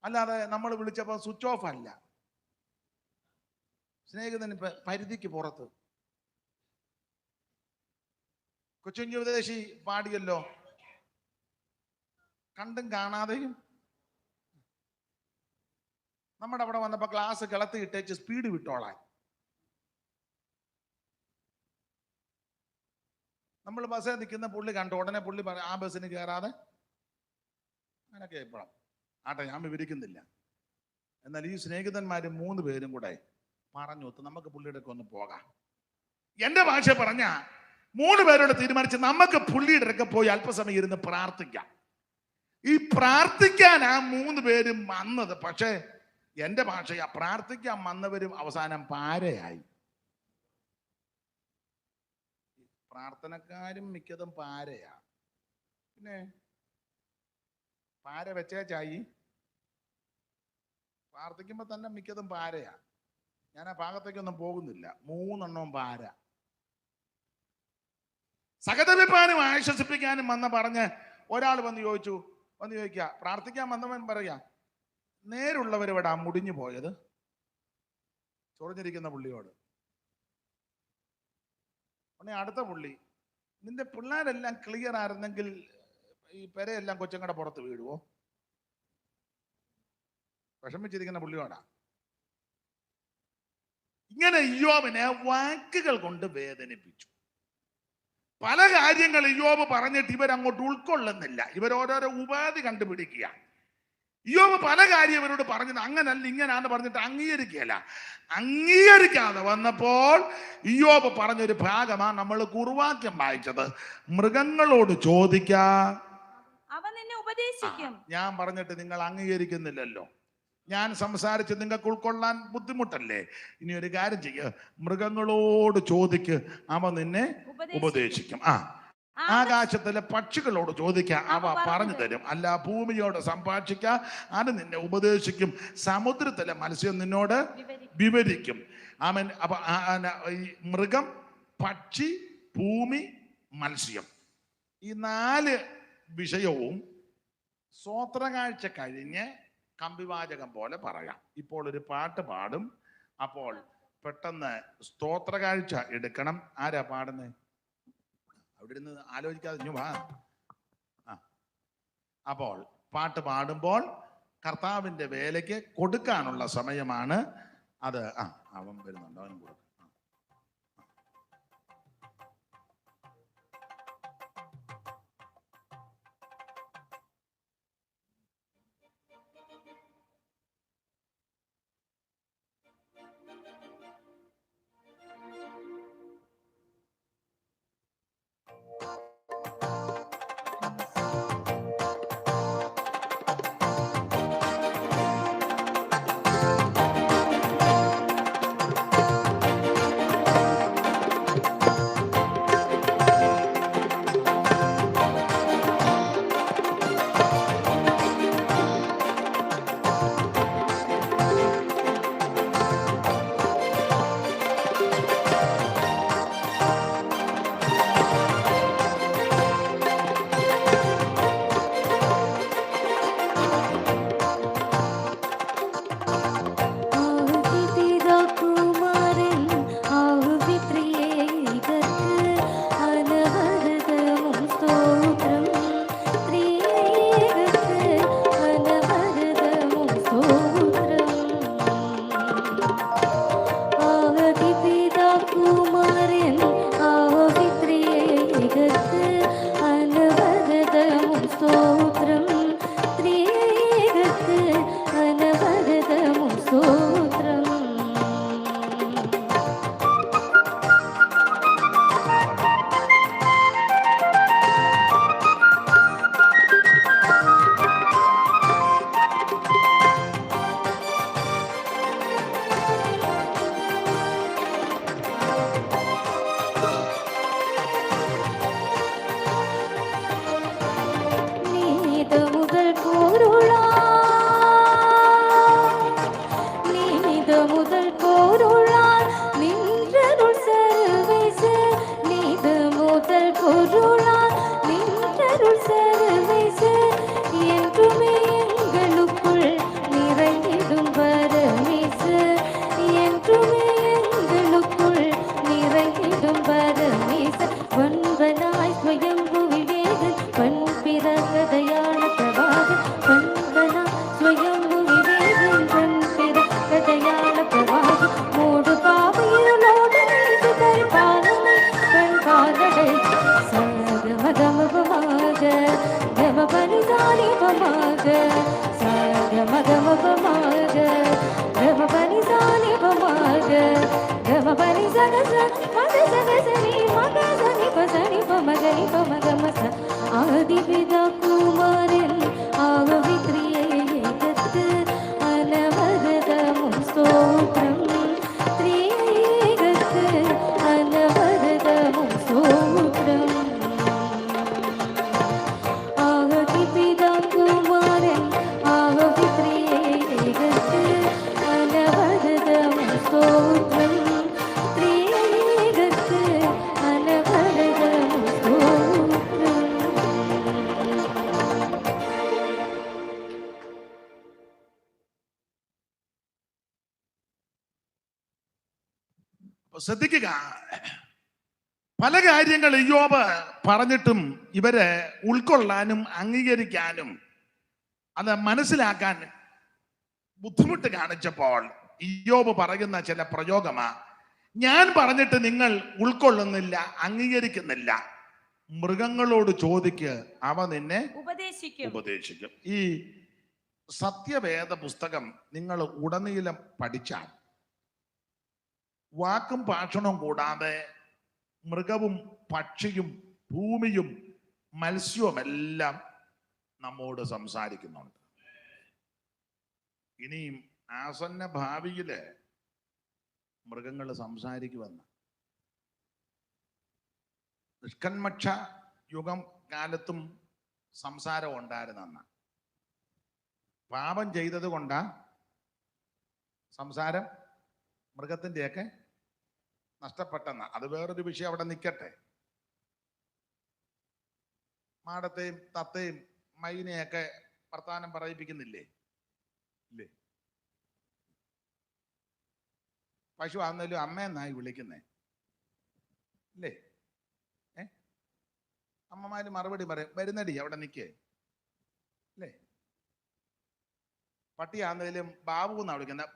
[SPEAKER 1] അല്ലാതെ നമ്മൾ വിളിച്ചപ്പോൾ സ്വിച്ച് ഓഫ് അല്ല. സ്നേഹിതന് പരിധിക്ക് പുറത്ത്. കൊച്ചുഞ്ഞി ഉപദേശി പാടിയല്ലോ, കണ്ടും കാണാതെയും. നമ്മുടെ അവിടെ വന്നപ്പോ ക്ലാസ് കിളത്തി ഇട്ടേച്ച് സ്പീഡ് വിട്ടോളാൻ. നമ്മൾ ബസ്സിൽ നിൽക്കുന്ന പുള്ളി കണ്ടു, ഉടനെ പുള്ളി ആ ബസ്സിന് കയറാതെ അങ്ങനൊക്കെ ഇപ്പോഴും ആട്ടെ, ഞാൻ വിവരിക്കുന്നില്ല. എന്നാൽ ഈ സ്നേഹിതന്മാര് 3 പേരും കൂടെ പറഞ്ഞു, നമുക്ക് പുള്ളിയുടെ ഒക്കെ ഒന്ന് പോകാം. എന്റെ ഭാഷ പറഞ്ഞ 3 പേരോട് തീരുമാനിച്ച് നമുക്ക് പുള്ളിയുടെ ഒക്കെ പോയി അല്പസമയം ഇരുന്ന് പ്രാർത്ഥിക്കാം. ഈ പ്രാർത്ഥിക്കാൻ ആ 3 പേരും വന്നത്. പക്ഷേ എന്റെ ഭാഷയാ, പ്രാർത്ഥിക്കാൻ വന്നവരും അവസാനം പാരയായി. പ്രാർത്ഥനക്കാരും മിക്കതും പാരയാ. പിന്നെ പാര വെച്ചേച്ചായി പ്രാർത്ഥിക്കുമ്പോ തന്നെ മിക്കതും പാരയാ. ഞാൻ ആ ഭാഗത്തേക്കൊന്നും പോകുന്നില്ല. 3 എണ്ണവും പാര. സഹതപിപ്പാനും ആശ്വസിപ്പിക്കാനും പറഞ്ഞ് ഒരാൾ വന്ന് ചോദിക്കുക, പ്രാർത്ഥിക്കാൻ വന്നവൻ പറയാ, നേരുള്ളവരെവിടാ മുടിഞ്ഞു പോയത്? ചൊറിഞ്ഞിരിക്കുന്ന പുള്ളിയോട്. ഉടനെ അടുത്ത പുള്ളി, നിന്റെ പിള്ളേരെല്ലാം ക്ലിയർ ആയിരുന്നെങ്കിൽ ഈ പെരയെല്ലാം കൊച്ചങ്ങടെ പുറത്ത് വീഴുവോ? വിഷമിച്ചിരിക്കുന്ന പുള്ളിയോടാ. ഇങ്ങനെ ഇയ്യോബിനെ വാക്കുകൾ കൊണ്ട് വേദനിപ്പിച്ചു. പല കാര്യങ്ങൾ ഇയ്യോബ് പറഞ്ഞിട്ട് ഇവരങ്ങോട്ട് ഉൾക്കൊള്ളുന്നില്ല. ഇവരോരോരോ ഉപാധി കണ്ടുപിടിക്കുക. ഇയ്യോബ് പല കാര്യം ഇവരോട് പറഞ്ഞത് അങ്ങനല്ല ഇങ്ങനാന്ന് പറഞ്ഞിട്ട് അംഗീകരിക്കുകയല്ല. അംഗീകരിക്കാതെ വന്നപ്പോൾ ഇയ്യോബ് പറഞ്ഞൊരു ഭാഗമാണ് നമ്മൾ കുറുവാക്യം വായിച്ചത്. മൃഗങ്ങളോട് ചോദിക്കാ,
[SPEAKER 3] അവൻ നിന്നെ ഉപദേശിക്കും.
[SPEAKER 1] ഞാൻ പറഞ്ഞിട്ട് നിങ്ങൾ അംഗീകരിക്കുന്നില്ലല്ലോ. ഞാൻ സംസാരിച്ച് നിങ്ങൾക്ക് ഉൾക്കൊള്ളാൻ ബുദ്ധിമുട്ടല്ലേ? ഇനി ഒരു കാര്യം ചെയ്യ, മൃഗങ്ങളോട് ചോദിക്ക്, അവ നിന്നെ ഉപദേശിക്കും. ആകാശത്തിലെ പക്ഷികളോട് ചോദിക്കുക, അവ പറഞ്ഞു തരും. അല്ല, ഭൂമിയോട് സംഭാഷിക്ക, അത് നിന്നെ ഉപദേശിക്കും. സമുദ്രത്തിലെ മത്സ്യം നിന്നോട് വിവരിക്കും. അവൻ അപ്പൊ ഈ മൃഗം, പക്ഷി, ഭൂമി, മത്സ്യം, ഈ 4 വിഷയവും സ്വോത്രകാഴ്ച കഴിഞ്ഞ് കമ്പിവാചകം പോലെ പറയാം. ഇപ്പോൾ ഒരു പാട്ട് പാടും. അപ്പോൾ പെട്ടെന്ന് സ്തോത്രകാഴ്ച എടുക്കണം. ആരാ പാടുന്നത്? അവിടെ ഇരുന്ന് ആലോചിക്കാതെ വാ. അപ്പോൾ പാട്ട് പാടുമ്പോൾ കർത്താവിന്റെ വേലയ്ക്ക് കൊടുക്കാനുള്ള സമയമാണ് അത്. അവൻ വരുന്നുണ്ട്, അവനും കൊടുക്കും.
[SPEAKER 3] കുമാരൻ ആഹുതി പ്രിയേ
[SPEAKER 4] పమగ సాగ మగ మగ మగ గమ పని సాని పమగ గమ పని సగ మగ సగ సని మగ సని పసని పమగని పమగ మస ആദി പിതാ കുമാരൻ ആവവിത്രിയേകത്ത് അനവരതമും സ്തോത്രം ത്രിയേകത്ത് അനവരതമും സ്തോത്രം ആദി പിതാ കുമാരൻ ആവവിത്രിയേകത്ത് അനവരതമും സ്തോത്രം ത്രിയേകത്ത് അനവരതമും സ്തോത്രം.
[SPEAKER 1] ശ്രദ്ധിക്കുക, പല കാര്യങ്ങൾ ഇയ്യോബ് പറഞ്ഞിട്ടും ഇവരെ ഉൾക്കൊള്ളാനും അംഗീകരിക്കാനും അത് മനസ്സിലാക്കാൻ ബുദ്ധിമുട്ട് കാണിച്ചപ്പോൾ ഇയ്യോബ് പറയുന്ന ചില പ്രയോഗമാ, ഞാൻ പറഞ്ഞിട്ട് നിങ്ങൾ ഉൾക്കൊള്ളുന്നില്ല, അംഗീകരിക്കുന്നില്ല, മൃഗങ്ങളോട് ചോദിക്ക്, അവ നിന്നെ ഉപദേശിക്കും. ഈ സത്യവേദ പുസ്തകം നിങ്ങൾ ഉടനീളം പഠിച്ചാൽ വാക്കും ഭാഷണവും കൂടാതെ മൃഗവും പക്ഷിയും ഭൂമിയും മത്സ്യവും എല്ലാം നമ്മോട് സംസാരിക്കുന്നുണ്ട്. ഇനിയും ആസന്ന ഭാവിയില് മൃഗങ്ങൾ സംസാരിക്കുമെന്ന്. നിഷ്കന്മക്ഷ യുഗം കാലത്തും സംസാരം ഉണ്ടായിരുന്നെന്ന്. പാപം ചെയ്തത് കൊണ്ടാ സംസാരം മൃഗത്തിൻ്റെയൊക്കെ നഷ്ടപ്പെട്ടെന്ന. അത് വേറൊരു വിഷയം, അവിടെ നിൽക്കട്ടെ. മാടത്തെയും തത്തയും മൈനെയൊക്കെ വർത്താനം പറയിപ്പിക്കുന്നില്ലേ? ഇല്ലേ? പശു ആണെങ്കിലും അമ്മയെന്നായി വിളിക്കുന്നേ ഇല്ലേ? അമ്മമാര് മറുപടി പറയും, വരുന്നടി അവിടെ നിൽക്കേ അല്ലേ? പട്ടിയാണെങ്കിലും ബാബു എന്നാ വിളിക്കുന്നത്,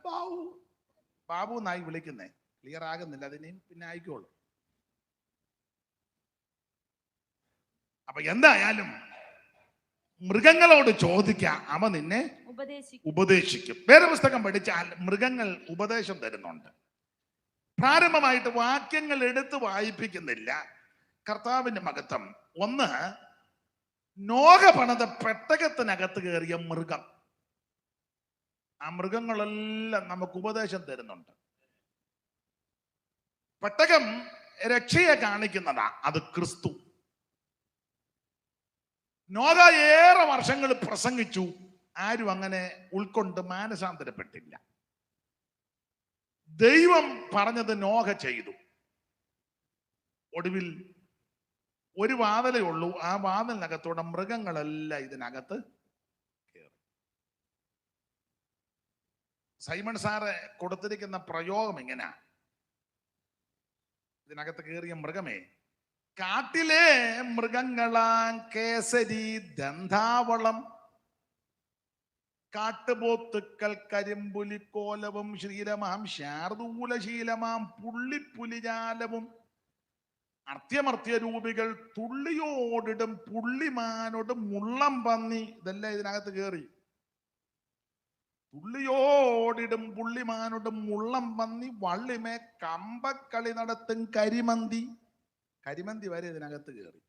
[SPEAKER 1] ബാബു എന്നായി വിളിക്കുന്നേ. ക്ലിയർ ആകുന്നില്ല, അതിനെയും പിന്നെ ആയിക്കോളൂ. അപ്പൊ എന്തായാലും മൃഗങ്ങളോട് ചോദിക്കാം, അവ നിന്നെ ഉപദേശിക്കും. വേറെ പുസ്തകം പഠിച്ചാൽ മൃഗങ്ങൾ ഉപദേശം തരുന്നുണ്ട്. പ്രാരംഭമായിട്ട് വാക്യങ്ങൾ എടുത്ത് വായിപ്പിക്കുന്നില്ല. കർത്താവിന്റെ മഹത്വം. ഒന്ന്, നോഹ പണിത പെട്ടകത്തിനകത്ത് കയറിയ മൃഗം. ആ മൃഗങ്ങളെല്ലാം നമുക്ക് ഉപദേശം തരുന്നുണ്ട്. പെട്ടകം രക്ഷയെ കാണിക്കുന്നതാ, അത് ക്രിസ്തു. നോഹ ഏറെ വർഷങ്ങൾ പ്രസംഗിച്ചു, ആരും അങ്ങനെ ഉൾക്കൊണ്ട് മാനസാന്തരപ്പെട്ടില്ല. ദൈവം പറഞ്ഞത് നോഹ ചെയ്തു. ഒടുവിൽ ഒരു വാതിലേ ഉള്ളൂ, ആ വാതിലിനകത്തൂടെ മൃഗങ്ങളെല്ലാം ഇതിനകത്ത് കയറി. സൈമൺ സാറ് കൊടുത്തിരിക്കുന്ന പ്രയോഗം ഇങ്ങനെ, ഇതിനകത്ത് കയറിയ മൃഗമേ, കാട്ടിലെ മൃഗങ്ങളാം കേസരി ദന്താവളം, കാട്ടുപോത്തുക്കൾ കരിമ്പുലിക്കോലവും ശ്രീരമാം ശാർദൂലശീലമാം പുള്ളിപ്പുലിജാലവും അർത്യമർത്യ രൂപികൾ തുള്ളിയോടിടും പുള്ളിമാനോടും മുള്ളം പന്നി, ഇതെല്ലാം ഇതിനകത്ത് കയറി. തുള്ളിയോടിടും പുള്ളിമാനോടും മുള്ളം പന്നി, വള്ളിമേ കമ്പക്കളി നടത്തും കരിമന്തി, കരിമന്തി വരെ ഇതിനകത്ത് കയറി.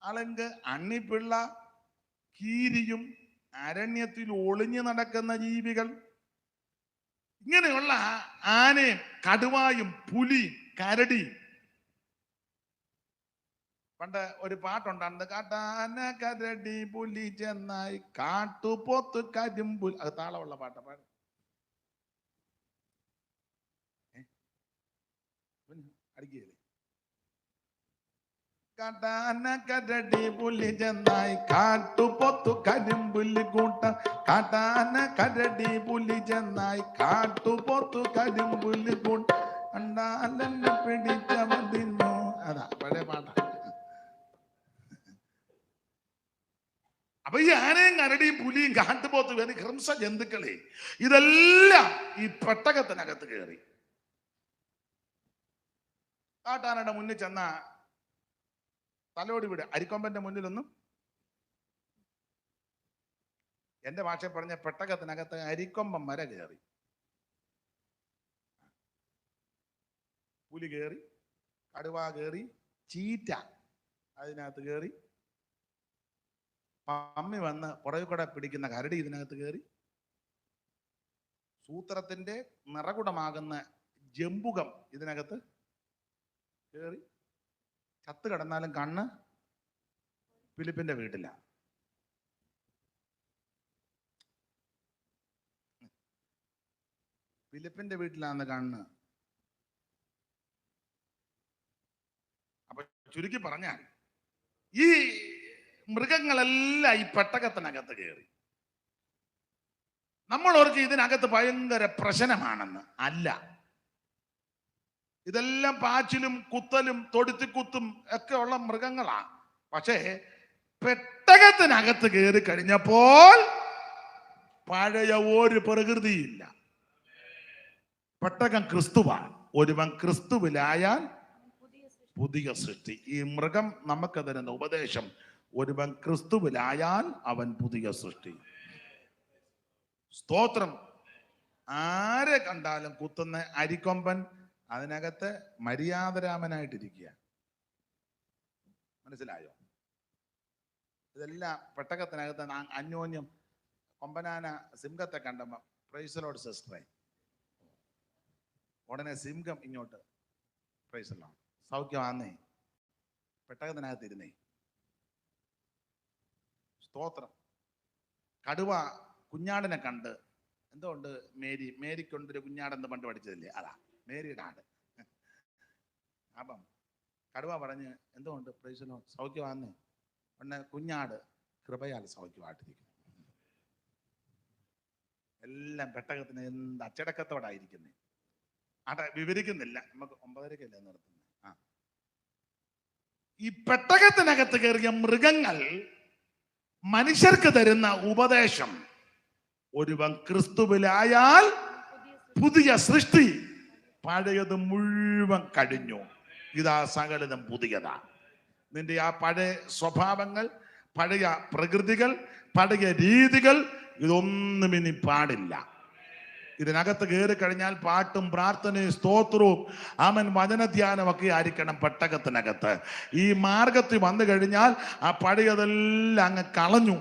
[SPEAKER 1] അളങ്ക് അണ്ണിപ്പിള്ള, കീരിയും അരണ്യത്തിൽ ഒളിഞ്ഞു നടക്കുന്ന ജീവികൾ, ഇങ്ങനെയുള്ള ആനയും കടുവായും പുലിയും കരടിയും. പണ്ട് ഒരു പാട്ടുണ്ടായിരുന്നു, കാട്ടാന കരടി പുലി ചെന്നായി കാട്ടുപോത്ത് കരിമ്പുലി. അത് താളമുള്ള പാട്ട പാട്. അടിക്കുകയില്ലേ? കാട്ടാന കരടി പുലി ചെന്നായി കാട്ടുപോത്തു കരിമ്പുലി കൂട്ടം, കാട്ടാന കരടി പുലി ചെന്നായി കാട്ടുപോത്തു കരിമ്പുലി കൂട്ടം, കണ്ടാലെന്നെ പിടിച്ചവൻ തിന്നു. അതാ പഴയ പാട്ട. അപ്പൊ ഈ ആനയും കരടിയും പുലിയും കാട്ടുപോത്തും വേണ്ടി ഹ്രംസ ജന്തുക്കളെ ഇതെല്ലാം ഈ പെട്ടകത്തിനകത്ത് കയറി. കാട്ടാനയുടെ മുന്നിൽ ചെന്ന തലോടി വിടുക, അരിക്കൊമ്പന്റെ മുന്നിലൊന്നും എന്റെ ഭാഷ പറഞ്ഞ പെട്ടകത്തിനകത്ത് അരിക്കൊമ്പം വരെ കയറി, പുലി കയറി, കടുവ കയറി, ചീറ്റ അതിനകത്ത് കയറി, പമ്മി വന്ന് പുറകെ കൂടെ പിടിക്കുന്ന കരടി ഇതിനകത്ത് കയറി, സൂത്രത്തിന്റെ നിറകുടമാകുന്ന ജമ്പുകം ഇതിനകത്ത് കയറി, ചത്ത് കിടന്നാലും കണ്ണ് ഫിലിപ്പിന്റെ വീട്ടില. ഫിലിപ്പിന്റെ വീട്ടിലാന്ന് കണ്ണ്. അപ്പൊ ചുരുക്കി പറഞ്ഞാൽ ഈ മൃഗങ്ങളെല്ലാം ഈ പെട്ടകത്തിനകത്ത് കയറി. നമ്മൾ ഓർക്ക് ഇതിനകത്ത് ഭയങ്കര പ്രശ്നമാണെന്ന്. അല്ല, ഇതെല്ലാം പാച്ചിലും കുത്തലും തൊടുത്തിക്കുത്തും ഒക്കെ ഉള്ള മൃഗങ്ങളാണ്. പക്ഷേ പെട്ടകത്തിനകത്ത് കയറി കഴിഞ്ഞപ്പോൾ പഴയ ഒരു പ്രകൃതിയില്ല. പെട്ടകം ക്രിസ്തുവാണ്. ഒരുവൻ ക്രിസ്തുവിലായാൽ പുതിയ സൃഷ്ടി. ഈ മൃഗം നമുക്ക് തരുന്ന ഉപദേശം, ഒരുവൻ ക്രിസ്തുവിലായാൽ അവൻ പുതിയ സൃഷ്ടി. സ്തോത്രം. ആരെ കണ്ടാലും കുത്തുന്ന അരിക്കൊമ്പൻ അതിനകത്ത് മര്യാദരാമനായിട്ടിരിക്കുക. മനസ്സിലായോ? ഇതെല്ലാം പെട്ടകത്തിനകത്ത് അന്യോന്യം. കൊമ്പനാന സിംഹത്തെ കണ്ടപ്പോ പ്രൈസ് ലോർഡ് സിസ്റ്ററെ, ഉടനെ സിംഹം ഇങ്ങോട്ട് പ്രൈസ് ലോർഡ് സൗഖ്യമാന്നേ, പെട്ടകത്തിനകത്ത് ഇരുന്നേ. സ്തോത്രം. കടുവ കുഞ്ഞാടിനെ കണ്ട്, എന്തുകൊണ്ട് മേരിക്കൊണ്ടൊരു കുഞ്ഞാടെന്ന് പണ്ട് പഠിച്ചതില്ലേ, അതാ മേരിയുടെ ആട്. അപ്പം കടുവ പറഞ്ഞ് എന്തുകൊണ്ട് പ്രൈസ് ലോർഡ് സൗഖ്യമാന്നേ, ഉടനെ കുഞ്ഞാട് കൃപയാൽ സൗഖ്യമായിട്ടിരിക്കുന്നു. എല്ലാം പെട്ടകത്തിന് എന്ത് അച്ചടക്കത്തോടായിരിക്കുന്നേ. വിവരിക്കുന്നില്ല, നമുക്ക് 9:30 നിർത്തുന്നത്. ഈ പെട്ടകത്തിനകത്ത് കയറിയ മൃഗങ്ങൾ മനുഷ്യർക്ക് തരുന്ന ഉപദേശം, ഒരുവൻ ക്രിസ്തുവിലായാൽ പുതിയ സൃഷ്ടി, പഴയത് മുഴുവൻ കഴിഞ്ഞു, ഇതാ സകലതും പുതിയതാ. നിന്റെ ആ പഴയ സ്വഭാവങ്ങൾ, പഴയ പ്രകൃതികൾ, പഴയ രീതികൾ, ഇതൊന്നും ഇനി പാടില്ല. ഇതിനകത്ത് കയറി കഴിഞ്ഞാൽ പാട്ടും പ്രാർത്ഥനയും സ്തോത്രവും ആമൻ വചനധ്യാനമൊക്കെ ആയിരിക്കണം പെട്ടകത്തിനകത്ത്. ഈ മാർഗത്തിൽ വന്നു കഴിഞ്ഞാൽ ആ പഴയതെല്ലാം അങ്ങ് കളഞ്ഞു,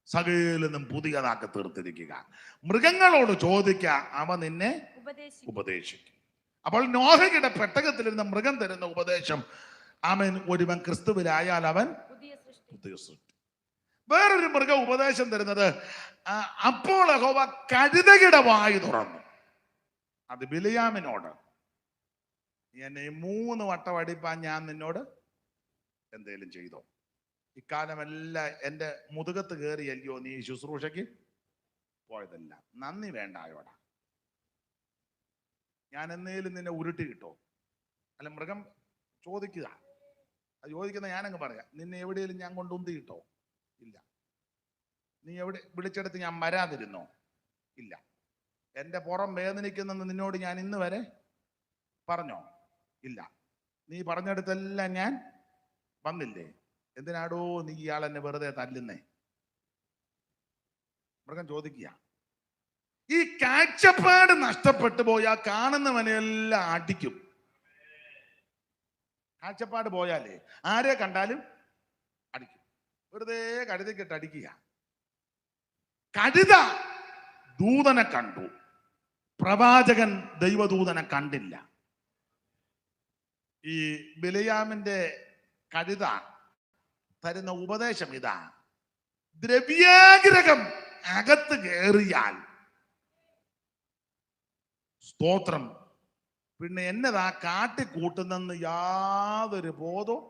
[SPEAKER 1] സകലതും പുതിയതാക്കി തീർത്തിരിക്കുക. മൃഗങ്ങളോട് ചോദിക്കുക, അവ നിന്നെ ഉപദേശിക്കും. അപ്പോൾ നോഹയുടെ പെട്ടകത്തിലിരുന്ന മൃഗം തരുന്ന ഉപദേശം, ആമൻ ഒരുവൻ ക്രിസ്തുവിലായാൽ അവൻ പുതിയ സൃഷ്ടി. വേറൊരു മൃഗം ഉപദേശം തരുന്നത്, അപ്പോൾ യഹോവ കഴുതയുടെ വായ് തുറന്നു. അത് ബിലിയാമിനോട്, എന്നെ 3 വട്ടം അടിപ്പാൻ ഞാൻ നിന്നോട് എന്തേലും ചെയ്തോ? ഇക്കാലമെല്ലാം എൻ്റെ മുതുകത്ത് കയറിയല്ലയോ നീ ശുശ്രൂഷയ്ക്ക് പോയതല്ല. നന്ദി വേണ്ടായോടാ. ഞാൻ എന്നേലും നിന്നെ ഉരുട്ടി കിട്ടോ? അല്ല, മൃഗം ചോദിക്കുക. അത് ചോദിക്കുന്ന ഞാനങ്ങ് പറയാം, നിന്നെ എവിടെയെങ്കിലും ഞാൻ കൊണ്ടുന്തി കിട്ടോ? ഇല്ല. നീ എവിടെ വിളിച്ചെടുത്ത് ഞാൻ വരാതിരുന്നോ? ഇല്ല. എൻ്റെ പുറം വേദനിക്കുന്നെന്ന് നിന്നോട് ഞാൻ ഇന്ന് വരെ പറഞ്ഞോ? ഇല്ല. നീ പറഞ്ഞെടുത്തെല്ലാം ഞാൻ വന്നില്ലേ? എന്തിനാടോ നീ ഇയാളെന്നെ വെറുതെ തല്ലുന്നേ? മൃഗം ചോദിക്കുക. ഈ കാഴ്ചപ്പാട് നഷ്ടപ്പെട്ടു പോയാൽ കാണുന്നവനെല്ലാം അടിക്കും. കാഴ്ചപ്പാട് പോയാലേ ആരെ കണ്ടാലും അടിക്കും. വെറുതെ കഴുതക്കിട്ട് അടിക്കുക. കഴുത ദൂതനെ കണ്ടു, പ്രവാചകൻ ദൈവദൂതനെ കണ്ടില്ല. ഈ ബിലിയാമിന്റെ കഴുത തരുന്ന ഉപദേശം ഇതാ, ദ്രവ്യാഗ്രഹം അകത്ത് കയറിയാൽ സ്തോത്രം, പിന്നെ എന്നതാ കാട്ടിക്കൂട്ടുന്നെന്ന് യാതൊരു ബോധവും.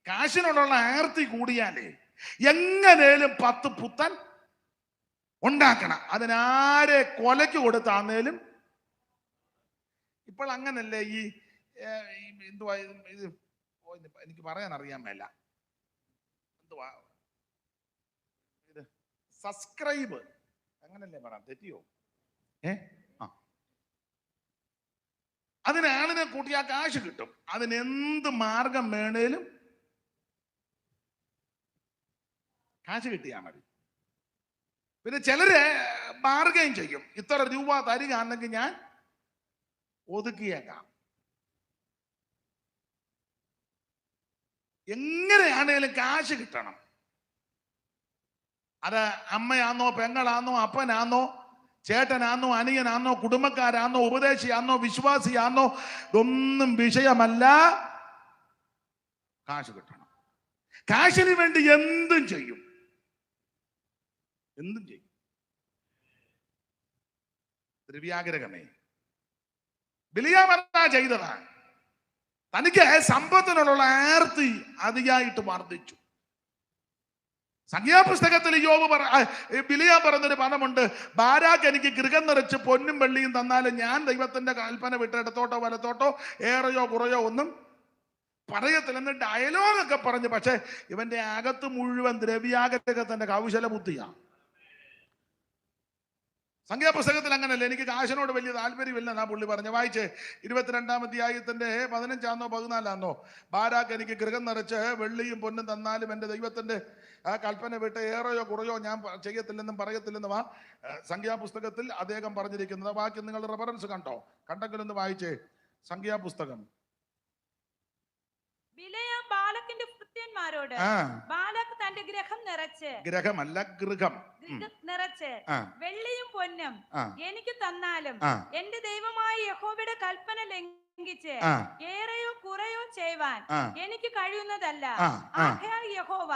[SPEAKER 1] കാശിനോടുള്ള ആർത്തി കൂടിയാലേ എങ്ങനേലും 10 പുത്തൻ ഉണ്ടാക്കണം. അതിനാരെ കൊലയ്ക്ക് കൊടുത്താന്നേലും. ഇപ്പോൾ അങ്ങനല്ലേ ഈ എന്തുവാ ഇത്, എനിക്ക് പറയാൻ അറിയാൻ മേല, എന്തുവാ ഇത്, സബ്സ്ക്രൈബ് അങ്ങനല്ലേ പറയാം, തെറ്റിയോ? അതിന് ആളിനെ കൂട്ടിയാൽ കാശ് കിട്ടും. അതിനെന്ത് മാർഗം വേണേലും കാശ് കിട്ടിയാൽ മതി. പിന്നെ ചിലര് ബാർഗൈൻ ചെയ്യും, ഇത്ര രൂപ തരികയാണെങ്കിൽ ഞാൻ ഒതുക്കിയേക്കാം. എങ്ങനെയാണേലും കാശ് കിട്ടണം. അത് അമ്മയാന്നോ പെങ്ങളാന്നോ അപ്പനാന്നോ ചേട്ടനാന്നോ അനിയനാന്നോ കുടുംബക്കാരാന്നോ ഉപദേശിയാന്നോ വിശ്വാസിയാന്നോ ഇതൊന്നും വിഷയമല്ല. കാശ് കിട്ടണം. കാശിന് വേണ്ടി എന്തും ചെയ്യും, എന്തും ചെയ്യും. ദ്രവ്യാഗ്രഹമേ ബിലിയാമല്ല ചെയ്തതാണ്. തനിക്ക് സമ്പത്തിനോടുള്ള ആർത്തി അതിയായിട്ട് വർദ്ധിച്ചു. സംഖ്യാപുസ്തകത്തിൽ ബിലിയാം പറഞ്ഞൊരു പദമുണ്ട്, ബാരാക്ക് എനിക്ക് ഗൃഹം നിറച്ച് പൊന്നും വെള്ളിയും തന്നാലും ഞാൻ ദൈവത്തിന്റെ കൽപ്പന വിട്ട് ഇടത്തോട്ടോ വലത്തോട്ടോ ഏറെയോ കുറയോ ഒന്നും പറയത്തില്ലെന്ന് ഡയലോഗൊക്കെ പറഞ്ഞു. പക്ഷെ ഇവന്റെ അകത്ത് മുഴുവൻ ദ്രവ്യാഗ്രഹത്തിന്റെ കൗശല ബുദ്ധിയാണ്. സംഖ്യാപുസ്തകത്തിൽ അങ്ങനല്ല. എനിക്ക് കാശിനോട് വലിയ താല്പര്യമില്ലെന്നാ പുള്ളി പറഞ്ഞു. വായിച്ച് 22-ാം അധ്യായത്തിന്റെ 15-ാന്നോ 14-ാന്നോ, ബാരാക്ക് എനിക്ക് ഗൃഹം നിറച്ച് വെള്ളിയും പൊന്നും തന്നാലും എന്റെ ദൈവത്തിന്റെ ആ കൽപ്പന വിട്ട് ഏറെയോ കുറയോ ഞാൻ ചെയ്യത്തില്ലെന്നും പറയത്തില്ലെന്നും ആ സംഖ്യാപുസ്തകത്തിൽ അദ്ദേഹം പറഞ്ഞിരിക്കുന്നത്. ബാക്കി നിങ്ങൾ റെഫറൻസ് കണ്ടോ? കണ്ടെങ്കിലൊന്ന് വായിച്ചേ. സംഖ്യാപുസ്തകം.
[SPEAKER 3] ബിലെയാം ബാലക്കിന്റെ ഭൃത്യന്മാരോട്, ബാലക്ക് തന്റെ ഗ്രഹം നിറച്ച്,
[SPEAKER 1] ഗ്രഹമല്ല ഗൃഹം
[SPEAKER 3] നിറച്ച് വെള്ളിയും പൊന്നും എനിക്ക് തന്നാലും എന്റെ ദൈവമായ യഹോവയുടെ കൽപ്പന ലംഘിച്ച് ഏറെയോ കുറയോ ചെയ്യുവാൻ എനിക്ക് കഴിയുന്നതല്ല. ആകയാൽ യഹോവ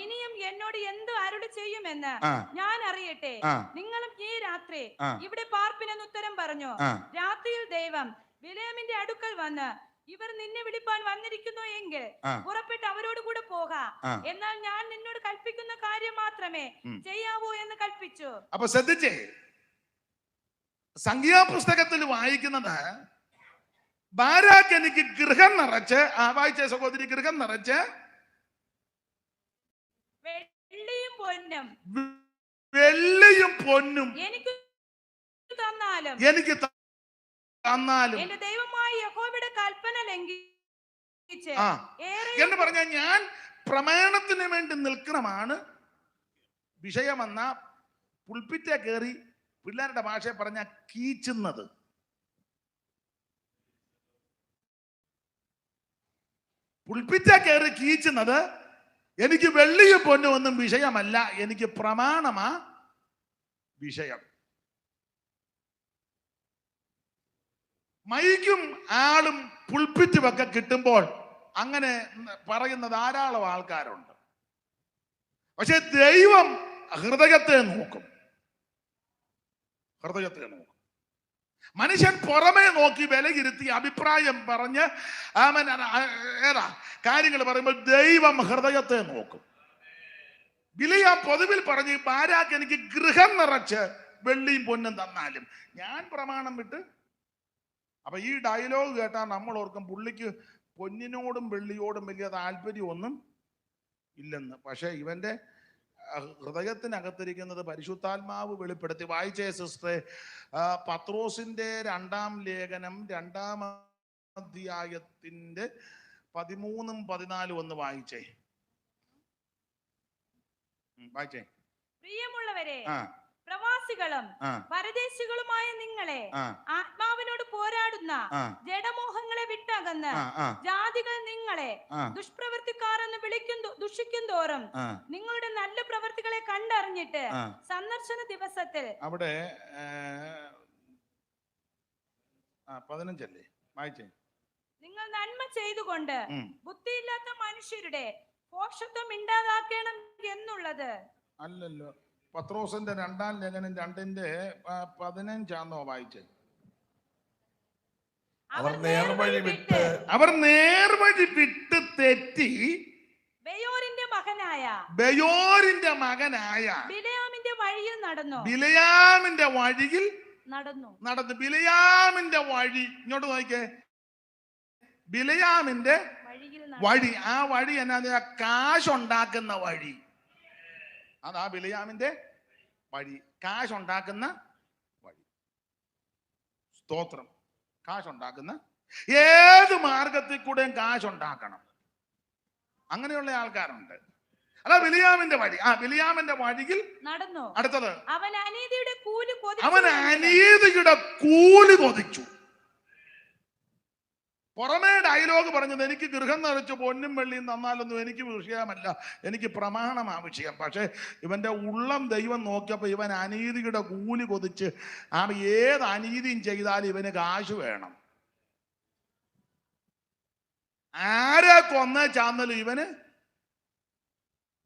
[SPEAKER 3] ഇനിയും എന്നോട് എന്ത് അരുളി ചെയ്യുമെന്ന് ഞാൻ അറിയട്ടെ. നിങ്ങളും ഈ രാത്രി ഇവിടെ പാർപ്പിനെന്ന് ഉത്തരം പറഞ്ഞു. രാത്രിയിൽ ദൈവം ബിലെയാമിന്റെ അടുക്കൽ വന്ന്, ഇവർ നിന്നെ വിളിപ്പാൻ വന്നിരിക്കുന്നു എങ്കിൽ പുറപ്പെട്ട് അവരോട് കൂടെ പോകാം, എന്നാൽ ഞാൻ നിന്നോട് കൽപ്പിക്കുന്ന കാര്യം മാത്രമേ ചെയ്യാവൂ എന്ന് കൽപ്പിച്ചു.
[SPEAKER 1] അപ്പൊ ശ്രദ്ധിച്ചേ, സംഖ്യാപുസ്തകത്തിൽ വായിക്കുന്നത് ബാരാക്ക് എനിക്ക് ഗൃഹം നിറച്ച്, വായിച്ച സഹോദരി, ഗൃഹം നിറച്ച്
[SPEAKER 3] വെള്ളിയും പൊന്നും എനിക്ക് തന്നാലും എന്റെ ദൈവമായ യഹോവയുടെ കൽപ്പന ലംഘിച്ച്
[SPEAKER 1] എന്ന് പറഞ്ഞാൽ ഞാൻ പ്രമാണത്തിന് വേണ്ടി നിൽക്കണമാണ് വിഷയമെന്ന പുൽപ്പിറ്റ കയറി പിള്ളേരുടെ ഭാഷയെ പറഞ്ഞ കീച്ചുന്നത്. പുൽപ്പിറ്റ കയറി കീച്ചുന്നത് എനിക്ക് വെള്ളിയും പൊന്നും ഒന്നും വിഷയമല്ല, എനിക്ക് പ്രമാണമാ വിഷയം. മൈക്കും ആളും പുൽപ്പിറ്റും ഒക്കെ കിട്ടുമ്പോൾ അങ്ങനെ പറയുന്ന ധാരാളം ആൾക്കാരുണ്ട്. പക്ഷെ ദൈവം ഹൃദയത്തെ നോക്കും. മനുഷ്യൻ പുറമേ നോക്കി വിലയിരുത്തി അഭിപ്രായം പറഞ്ഞ് കാര്യങ്ങൾ പറയുമ്പോൾ ദൈവം ഹൃദയത്തെ നോക്കും. ബിലിയാം പൊതുവിൽ പറഞ്ഞ്, ബാരാക്ക് എനിക്ക് ഗൃഹം നിറച്ച് വെള്ളിയും പൊന്നും തന്നാലും ഞാൻ പ്രമാണം വിട്ട്. അപ്പൊ ഈ ഡയലോഗ് കേട്ടാൽ നമ്മൾ ഓർക്കും പുള്ളിക്ക് പൊന്നിനോടും വെള്ളിയോടും വലിയ താല്പര്യമൊന്നും ഇല്ലെന്ന്. പക്ഷെ ഇവന്റെ ഹൃദയത്തിനകത്തിരിക്കുന്നത് പരിശുദ്ധാത്മാവ് വെളിപ്പെടുത്തി. വായിച്ചേ സിസ്റ്ററെ, പത്രോസിന്റെ 2-ാം ലേഖനം 2-ാം അധ്യായത്തിന്റെ 13ഉം 14ഉം ഒന്ന് വായിച്ചേ.
[SPEAKER 3] പ്രിയമുള്ളവരെ, പ്രവാസികളും പരദേശികളുമായ നിങ്ങളെ ആത്മാവിനോട് പോരാടുന്ന ജഡമോഹങ്ങളെ വിട്ടകന്ന് ജാതികൾ നിങ്ങളെ ദുഷ്പ്രവർത്തിക്കാരെന്ന് ദുഷിക്കും തോറും നിങ്ങളുടെ നല്ല പ്രവർത്തികളെ കണ്ടറിഞ്ഞിട്ട് സന്ദർശന ദിവസത്തിൽ
[SPEAKER 1] അവിടെ 15 വായിച്ചേ.
[SPEAKER 3] നിങ്ങൾ നന്മ ചെയ്തുകൊണ്ട് ബുദ്ധിയില്ലാത്ത മനുഷ്യരുടെ പോഷത്വം ഇണ്ടാതാക്കണം എന്നുള്ളത്
[SPEAKER 1] അല്ലല്ലോ. പത്രോസിന്റെ 2-ാം ലേഖനം 2-ന്റെ 15 വായിച്ചേ.
[SPEAKER 2] അവർ നേർവഴി
[SPEAKER 1] വിട്ട് തെറ്റി
[SPEAKER 3] ബെയോരിന്റെ
[SPEAKER 1] മകനായ
[SPEAKER 3] ബിലെയാമിന്റെ വഴിയിൽ നടന്നു.
[SPEAKER 1] ബിലെയാമിന്റെ വഴി, ഇങ്ങോട്ട് നോക്കിക്കേ. ബിലെയാമിന്റെ വഴി, ആ വഴി എന്നാ? കാശുണ്ടാക്കുന്ന വഴി. അതാ ബിലെയാമിന്റെ വഴി, കാശുണ്ടാക്കുന്ന വഴി. സ്തോത്രം. കാശുണ്ടാക്കുന്ന ഏത് മാർഗത്തിൽ കൂടെയും കാശുണ്ടാക്കണം. അങ്ങനെയുള്ള ആൾക്കാരുണ്ട്. അല്ല, ബിലിയാമിന്റെ വഴി. ബിലിയാമിന്റെ വഴിയിൽ
[SPEAKER 3] നടന്നു.
[SPEAKER 1] അടുത്തത്,
[SPEAKER 3] അവൻ അനീതിയുടെ കൂലി കൊതിച്ചു.
[SPEAKER 1] അവൻ അനീതിയുടെ കൂലി കൊതിച്ചു. പുറമേ ഡയലോഗ് പറഞ്ഞത്, എനിക്ക് ഗൃഹം നിറച്ച് പൊന്നും വെള്ളിയും തന്നാലൊന്നും എനിക്ക് വിഷയമല്ല, എനിക്ക് പ്രമാണമാ വിഷയം. പക്ഷെ ഇവന്റെ ഉള്ളം ദൈവം നോക്കിയപ്പോ ഇവൻ അനീതിയുടെ കൂലി കൊതിച്ച് ഏത് അനീതിയും ചെയ്താൽ ഇവന് കാശ് വേണം. ആരെ കൊന്ന ചാന്നലും ഇവന്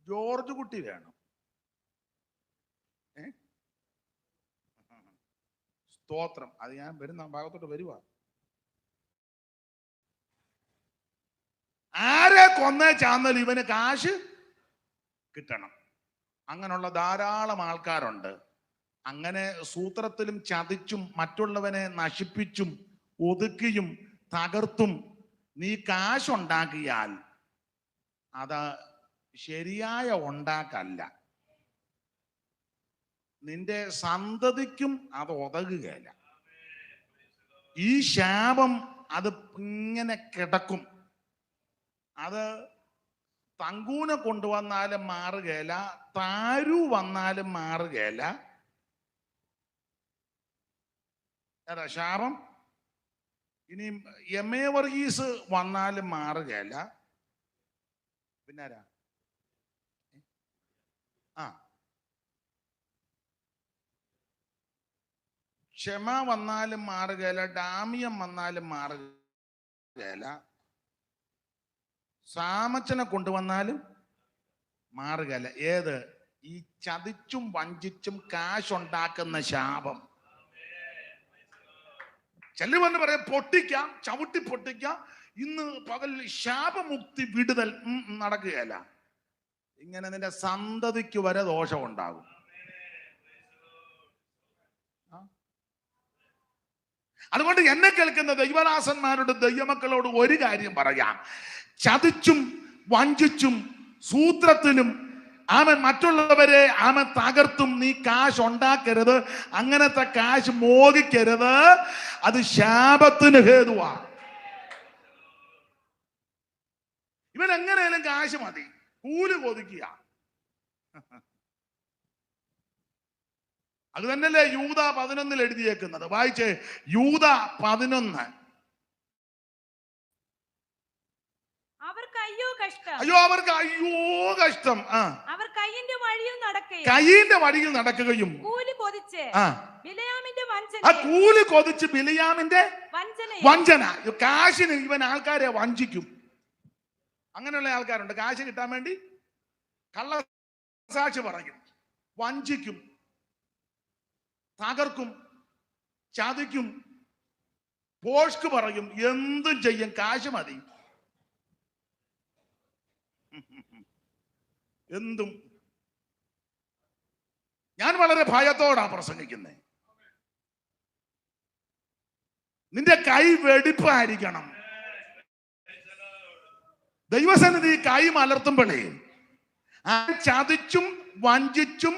[SPEAKER 1] ജോർജ് കുട്ടി വേണം. സ്തോത്രം. അത് ഞാൻ വരുന്ന ഭാഗത്തോട്ട് വരുവാ. ആരെ കൊന്ന ചാന്നൽ ഇവന് കാശ് കിട്ടണം. അങ്ങനെയുള്ള ധാരാളം ആൾക്കാരുണ്ട്. അങ്ങനെ സൂത്രത്തിലും ചതിച്ചും മറ്റുള്ളവനെ നശിപ്പിച്ചും ഒതുക്കിയും തകർത്തും നീ കാശുണ്ടാക്കിയാൽ അത് ശരിയായ ഉണ്ടാക്കല്ല. നിന്റെ സന്തതിക്കും അത് ഉതകുകയില്ല. ഈ ശാപം അത് ഇങ്ങനെ കിടക്കും. അത് തങ്കൂനെ കൊണ്ടുവന്നാലും മാറുകയില്ല, താരു വന്നാലും മാറുകയില്ല. അതാ ശാപം. ഇനി എം.എ. വർഗീസ് വന്നാലും മാറുകയില്ല. പിന്നാരാ? ക്ഷമ വന്നാലും മാറുകയില്ല, ഡാമിയം വന്നാലും മാറുകയില്ല, സാമച്ചനെ കൊണ്ടുവന്നാലും മാറുകയില്ല. ഏത്? ഈ ചതിച്ചും വഞ്ചിച്ചും കാശുണ്ടാക്കുന്ന ശാപം. ചെല്ലു വന്ന് പറയാം, പൊട്ടിക്കാം, ചവിട്ടി പൊട്ടിക്കാം, ഇന്ന് പകൽ ശാപമുക്തി വിടുതൽ നടക്കുകയല്ല. ഇങ്ങനെ നിന്റെ സന്തതിക്ക് വരെ ദോഷം ഉണ്ടാകും. അതുകൊണ്ട് എന്നെ കേൾക്കുന്ന ദൈവദാസന്മാരോട്, ദൈവമക്കളോട് ഒരു കാര്യം പറയാം. ചതിച്ചും വഞ്ചിച്ചും സൂത്രത്തിലും മറ്റുള്ളവരെ തകർത്തും നീ കാശ് ഉണ്ടാക്കരുത്. അങ്ങനത്തെ കാശ് മോഹിക്കരുത്. അത് ശാപത്തിന് ഹേതുവാ. ഇവൻ എങ്ങനെയാലും കാശ് മതി, കൂലി കൊതിക്കുക. അത് തന്നെയല്ലേ യൂദ 11 എഴുതിയേക്കുന്നത്. വായിച്ചേ, യൂദ 11.
[SPEAKER 3] അവർക്ക് അയ്യോ കഷ്ടം.
[SPEAKER 1] അവർക്ക് അയ്യോ കഷ്ടം.
[SPEAKER 3] അവർ കയ്യിന്റെ വഴിയിൽ നടക്കുകയും കൂലി കൊതിച്ച് ബിലിയാമിന്റെ
[SPEAKER 1] വഞ്ചന. കാശിന് ഇവൻ ആൾക്കാരെ വഞ്ചിക്കും. അങ്ങനെയുള്ള ആൾക്കാരുണ്ട്. കാശ് കിട്ടാൻ വേണ്ടി കള്ള സാക്ഷി പറയും, വഞ്ചിക്കും, തകർക്കും, ചതിക്കും, പോഷ്ക്ക് പറയും, എന്തും ചെയ്യും. കാശ് മതി, എന്തും. ഞാൻ വളരെ ഭയത്തോടാ പ്രസംഗിക്കുന്നത്. നിന്റെ കൈ വെടിപ്പായിരിക്കണം. ദൈവസന്നിധി കൈ മലർത്തുമ്പോഴേ ചതിച്ചും വഞ്ചിച്ചും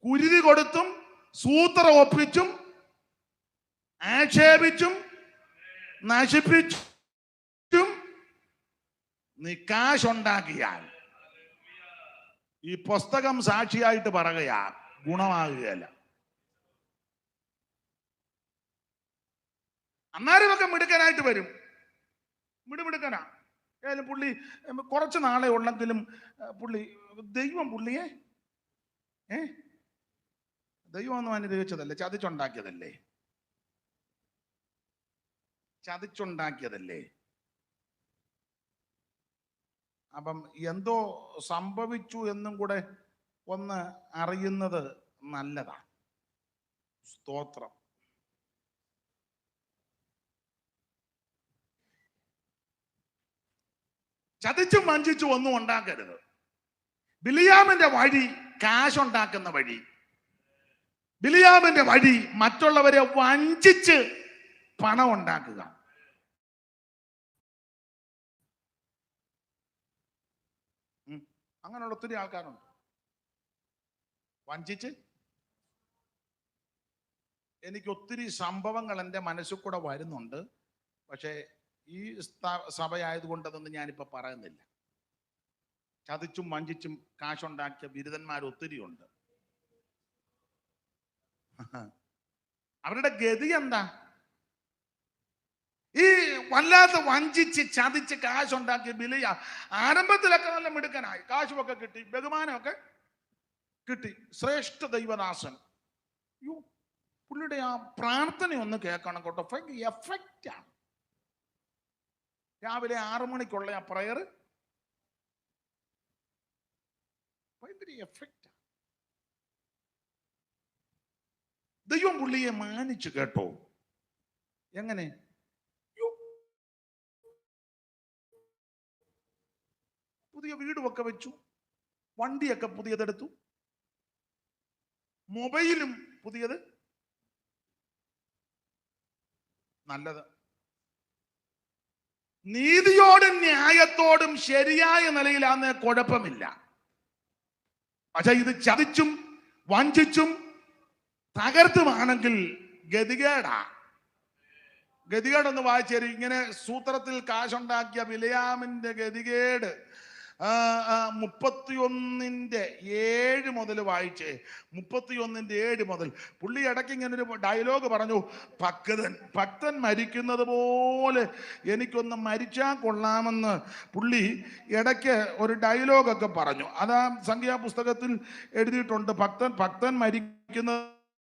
[SPEAKER 1] കുരുതി കൊടുത്തും സൂത്ര ഒപ്പിച്ചും ആക്ഷേപിച്ചും നശിപ്പിച്ചും നീ കാശുണ്ടാക്കിയാൽ, ഈ പുസ്തകം സാക്ഷിയായിട്ട് പറയുകയാ, ഗുണമാകുകയല്ല. അന്നേരമൊക്കെ മിടുക്കനായിട്ട് വരും. മിടുമിടുക്കനാ. ഏതായാലും പുള്ളി കുറച്ച് നാളെ ഉള്ളെങ്കിലും പുള്ളി ദൈവം പുള്ളിയെ ദൈവമൊന്നും അനുഗ്രഹിച്ചതല്ലേ, ചതിച്ചുണ്ടാക്കിയതല്ലേ. അപ്പം എന്തോ സംഭവിച്ചു എന്നും കൂടെ ഒന്ന് അറിയുന്നത് നല്ലതാണ്. സ്തോത്രം. ചതിച്ചും വഞ്ചിച്ചും ഒന്നും ഉണ്ടാക്കരുത്. ബിലിയാമിന്റെ വഴി കാശുണ്ടാക്കുന്ന വഴി. ബിലിയാമിന്റെ വഴി മറ്റുള്ളവരെ വഞ്ചിച്ച് പണം ഉണ്ടാക്കുക. അങ്ങനെയുള്ള ഒത്തിരി ആൾക്കാരുണ്ട്. വഞ്ചിച്ച്. എനിക്ക് ഒത്തിരി സംഭവങ്ങൾ എൻ്റെ മനസ്സിൽ കൂടെ വരുന്നുണ്ട്. പക്ഷേ ഈ സഭയായതുകൊണ്ട് അതൊന്നും ഞാനിപ്പോൾ പറയുന്നില്ല. ചതിച്ചും വഞ്ചിച്ചും കാശുണ്ടാക്കിയ ബിരുദന്മാർ ഒത്തിരി ഉണ്ട്. അവരുടെ ഗതി എന്താ? ഈ വല്ലാത്ത വഞ്ചിച്ച് ചതിച്ച് കാശുണ്ടാക്കിയ ബിലിയ ആരംഭത്തിലൊക്കെ നല്ല മിടുക്കനായി, കാശുമൊക്കെ കിട്ടി, ബഹുമാനമൊക്കെ കിട്ടി, ശ്രേഷ്ഠ ദൈവദാസൻ. പുള്ളിയുടെ ആ പ്രാർത്ഥന ഒന്ന് കേൾക്കണം കേട്ടോ, ഭയങ്കര എഫക്റ്റാണ്. രാവിലെ 6 മണിക്കുള്ള ആ പ്രയർ ഭയങ്കര എഫക്റ്റ്. ദൈവം പുള്ളിയെ മാനിച്ചു കേട്ടോ. എങ്ങനെ? പുതിയ വീടുമൊക്കെ വെച്ചു, വണ്ടിയൊക്കെ പുതിയതെടുത്തു, മൊബൈലും പുതിയത്. നല്ലത്. നീതിയോടും ന്യായത്തോടും ശരിയായ നിലയിലാന്ന് കുഴപ്പമില്ല. പക്ഷെ ഇത് ചതിച്ചും വഞ്ചിച്ചും തകർത്തുമാണെങ്കിൽ ഗതികേടാ. ഗതികേടൊന്ന് വായിച്ചേരും. ഇങ്ങനെ സൂത്രത്തിൽ കാശുണ്ടാക്കിയ ബിലയാമിന്റെ ഗതികേട് 31:7 മുതൽ വായിച്ചേ. 31:7 മുതൽ. പുള്ളി ഇടയ്ക്ക് ഇങ്ങനെ ഒരു ഡയലോഗ് പറഞ്ഞു, ഭക്തൻ മരിക്കുന്നത് പോലെ എനിക്കൊന്ന് മരിച്ചാൽ കൊള്ളാമെന്ന് പുള്ളി ഇടയ്ക്ക് ഒരു ഡയലോഗൊക്കെ പറഞ്ഞു. അതാ സംഖ്യാപുസ്തകത്തിൽ എഴുതിയിട്ടുണ്ട്. ഭക്തൻ മരിക്കുന്നത്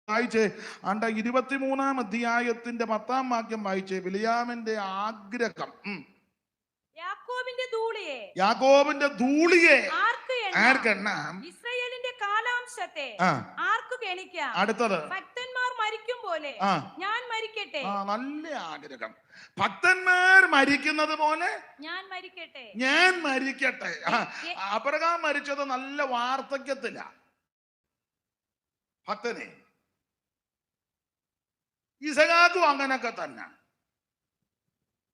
[SPEAKER 1] വായിച്ചേ. 23-ാം അധ്യായത്തിന്റെ 10-ാം വാക്യം വായിച്ചേ. ബിലയാമിന്റെ ആഗ്രഹം. യാക്കോബിന്റെ ധൂളിയെ ആർക്കെണ്ണാം?
[SPEAKER 3] ഇസ്രായേലിന്റെ കാലാംശത്തെ ആർക്കു ഗണിക്കാം?
[SPEAKER 1] അടുത്തത്,
[SPEAKER 3] ഭക്തന്മാർ മരിക്കും പോലെ ഞാൻ മരിക്കട്ടെ.
[SPEAKER 1] നല്ല ആഗ്രഹം. ഭക്തന്മാർ മരിക്കുന്നത് പോലെ ഞാൻ മരിക്കട്ടെ. അബ്രഹാം മരിച്ചത് നല്ല വാർദ്ധക്യത്തില. ഭക്തനെ ഇസഹാക്കും അങ്ങനൊക്കെ തന്നെ.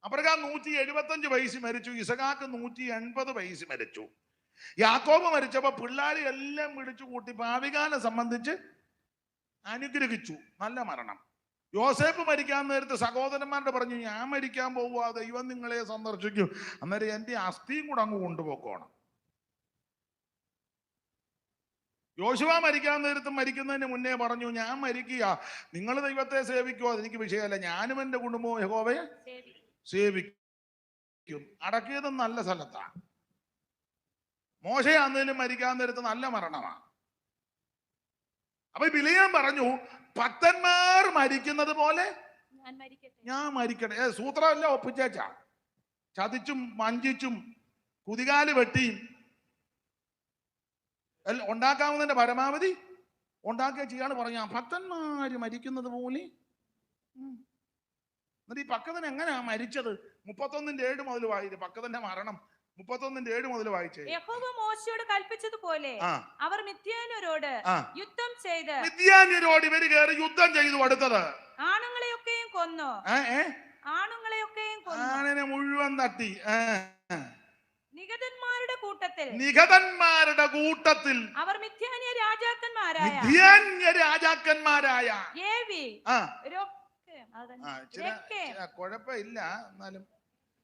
[SPEAKER 1] അബ്രഹാം 175 വയസ്സ് മരിച്ചു, ഇസഹാക്ക് 180 വയസ്സ് മരിച്ചു. യാക്കോബ് മരിച്ചപ്പോ പിള്ളേരെ എല്ലാം വിളിച്ചു കൂട്ടി ഭാവികാലം സംബന്ധിച്ച് അനുഗ്രഹിച്ചു. നല്ല മരണം. യോസേഫ് മരിക്കാൻ നേരത്തെ സഹോദരന്മാരുടെ പറഞ്ഞു, ഞാൻ മരിക്കാൻ പോവുക, ദൈവം നിങ്ങളെ സന്ദർശിക്കും, അന്നേരം എന്റെ അസ്ഥിയും കൂടെ അങ്ങ് കൊണ്ടുപോക്കണം. യോശുവ മരിക്കാൻ നേരത്ത് മരിക്കുന്നതിന് മുന്നേ പറഞ്ഞു, ഞാൻ മരിക്കുക, നിങ്ങൾ ദൈവത്തെ സേവിക്കുമോ അതെനിക്ക് വിഷയമല്ല, ഞാനും എന്റെ കുടുംബവും യഹോവയെ സേവിക്കും. അടക്കിയതും നല്ല സ്ഥലത്താ. മോശയാന്നേലും മരിക്കാൻ നേരത്ത് നല്ല മരണമാണ്. അപ്പൊ ബിലയാം പറഞ്ഞു, ഭക്തന്മാർ മരിക്കുന്നത് പോലെ ഞാൻ മരിക്കട്ടെ. സൂത്രമല്ല ഒപ്പിച്ചേച്ചാ. ചതിച്ചും വഞ്ചിച്ചും കുതികാല് വെട്ടിയും ഉണ്ടാക്കാവുന്നതിന്റെ പരമാവധി ഉണ്ടാക്കിയ ചെയ്യാൻ പറഞ്ഞ ഭക്തന്മാര് മരിക്കുന്നത് പോലെ. എന്നിട്ട് ഈ പക്കതൻ എങ്ങനെയാ മരിച്ചത്? 31:7 മുതൽ വായിച്ചു. പക്കതന്റെ മരണം 31:7 മുതൽ വായിച്ചേ.
[SPEAKER 3] യഹോവ മോശയോട് കൽപ്പിച്ചതുപോലെ അവർ മിദ്യാന്യരോട് യുദ്ധം ചെയ്ത്
[SPEAKER 1] മിദ്യാന്യരോട് ഇവര് കയറി യുദ്ധം ചെയ്തു. അടുത്തത്,
[SPEAKER 3] ആണുങ്ങളെയൊക്കെയും കൊന്നു.
[SPEAKER 1] ആണിനെ മുഴുവൻ തട്ടി.
[SPEAKER 3] നിഗതന്മാരുടെ
[SPEAKER 1] കൂട്ടത്തിൽ
[SPEAKER 3] അവർ മിദ്യാന്യ രാജാക്കന്മാരായ
[SPEAKER 1] കുഴപ്പമില്ല. എന്നാലും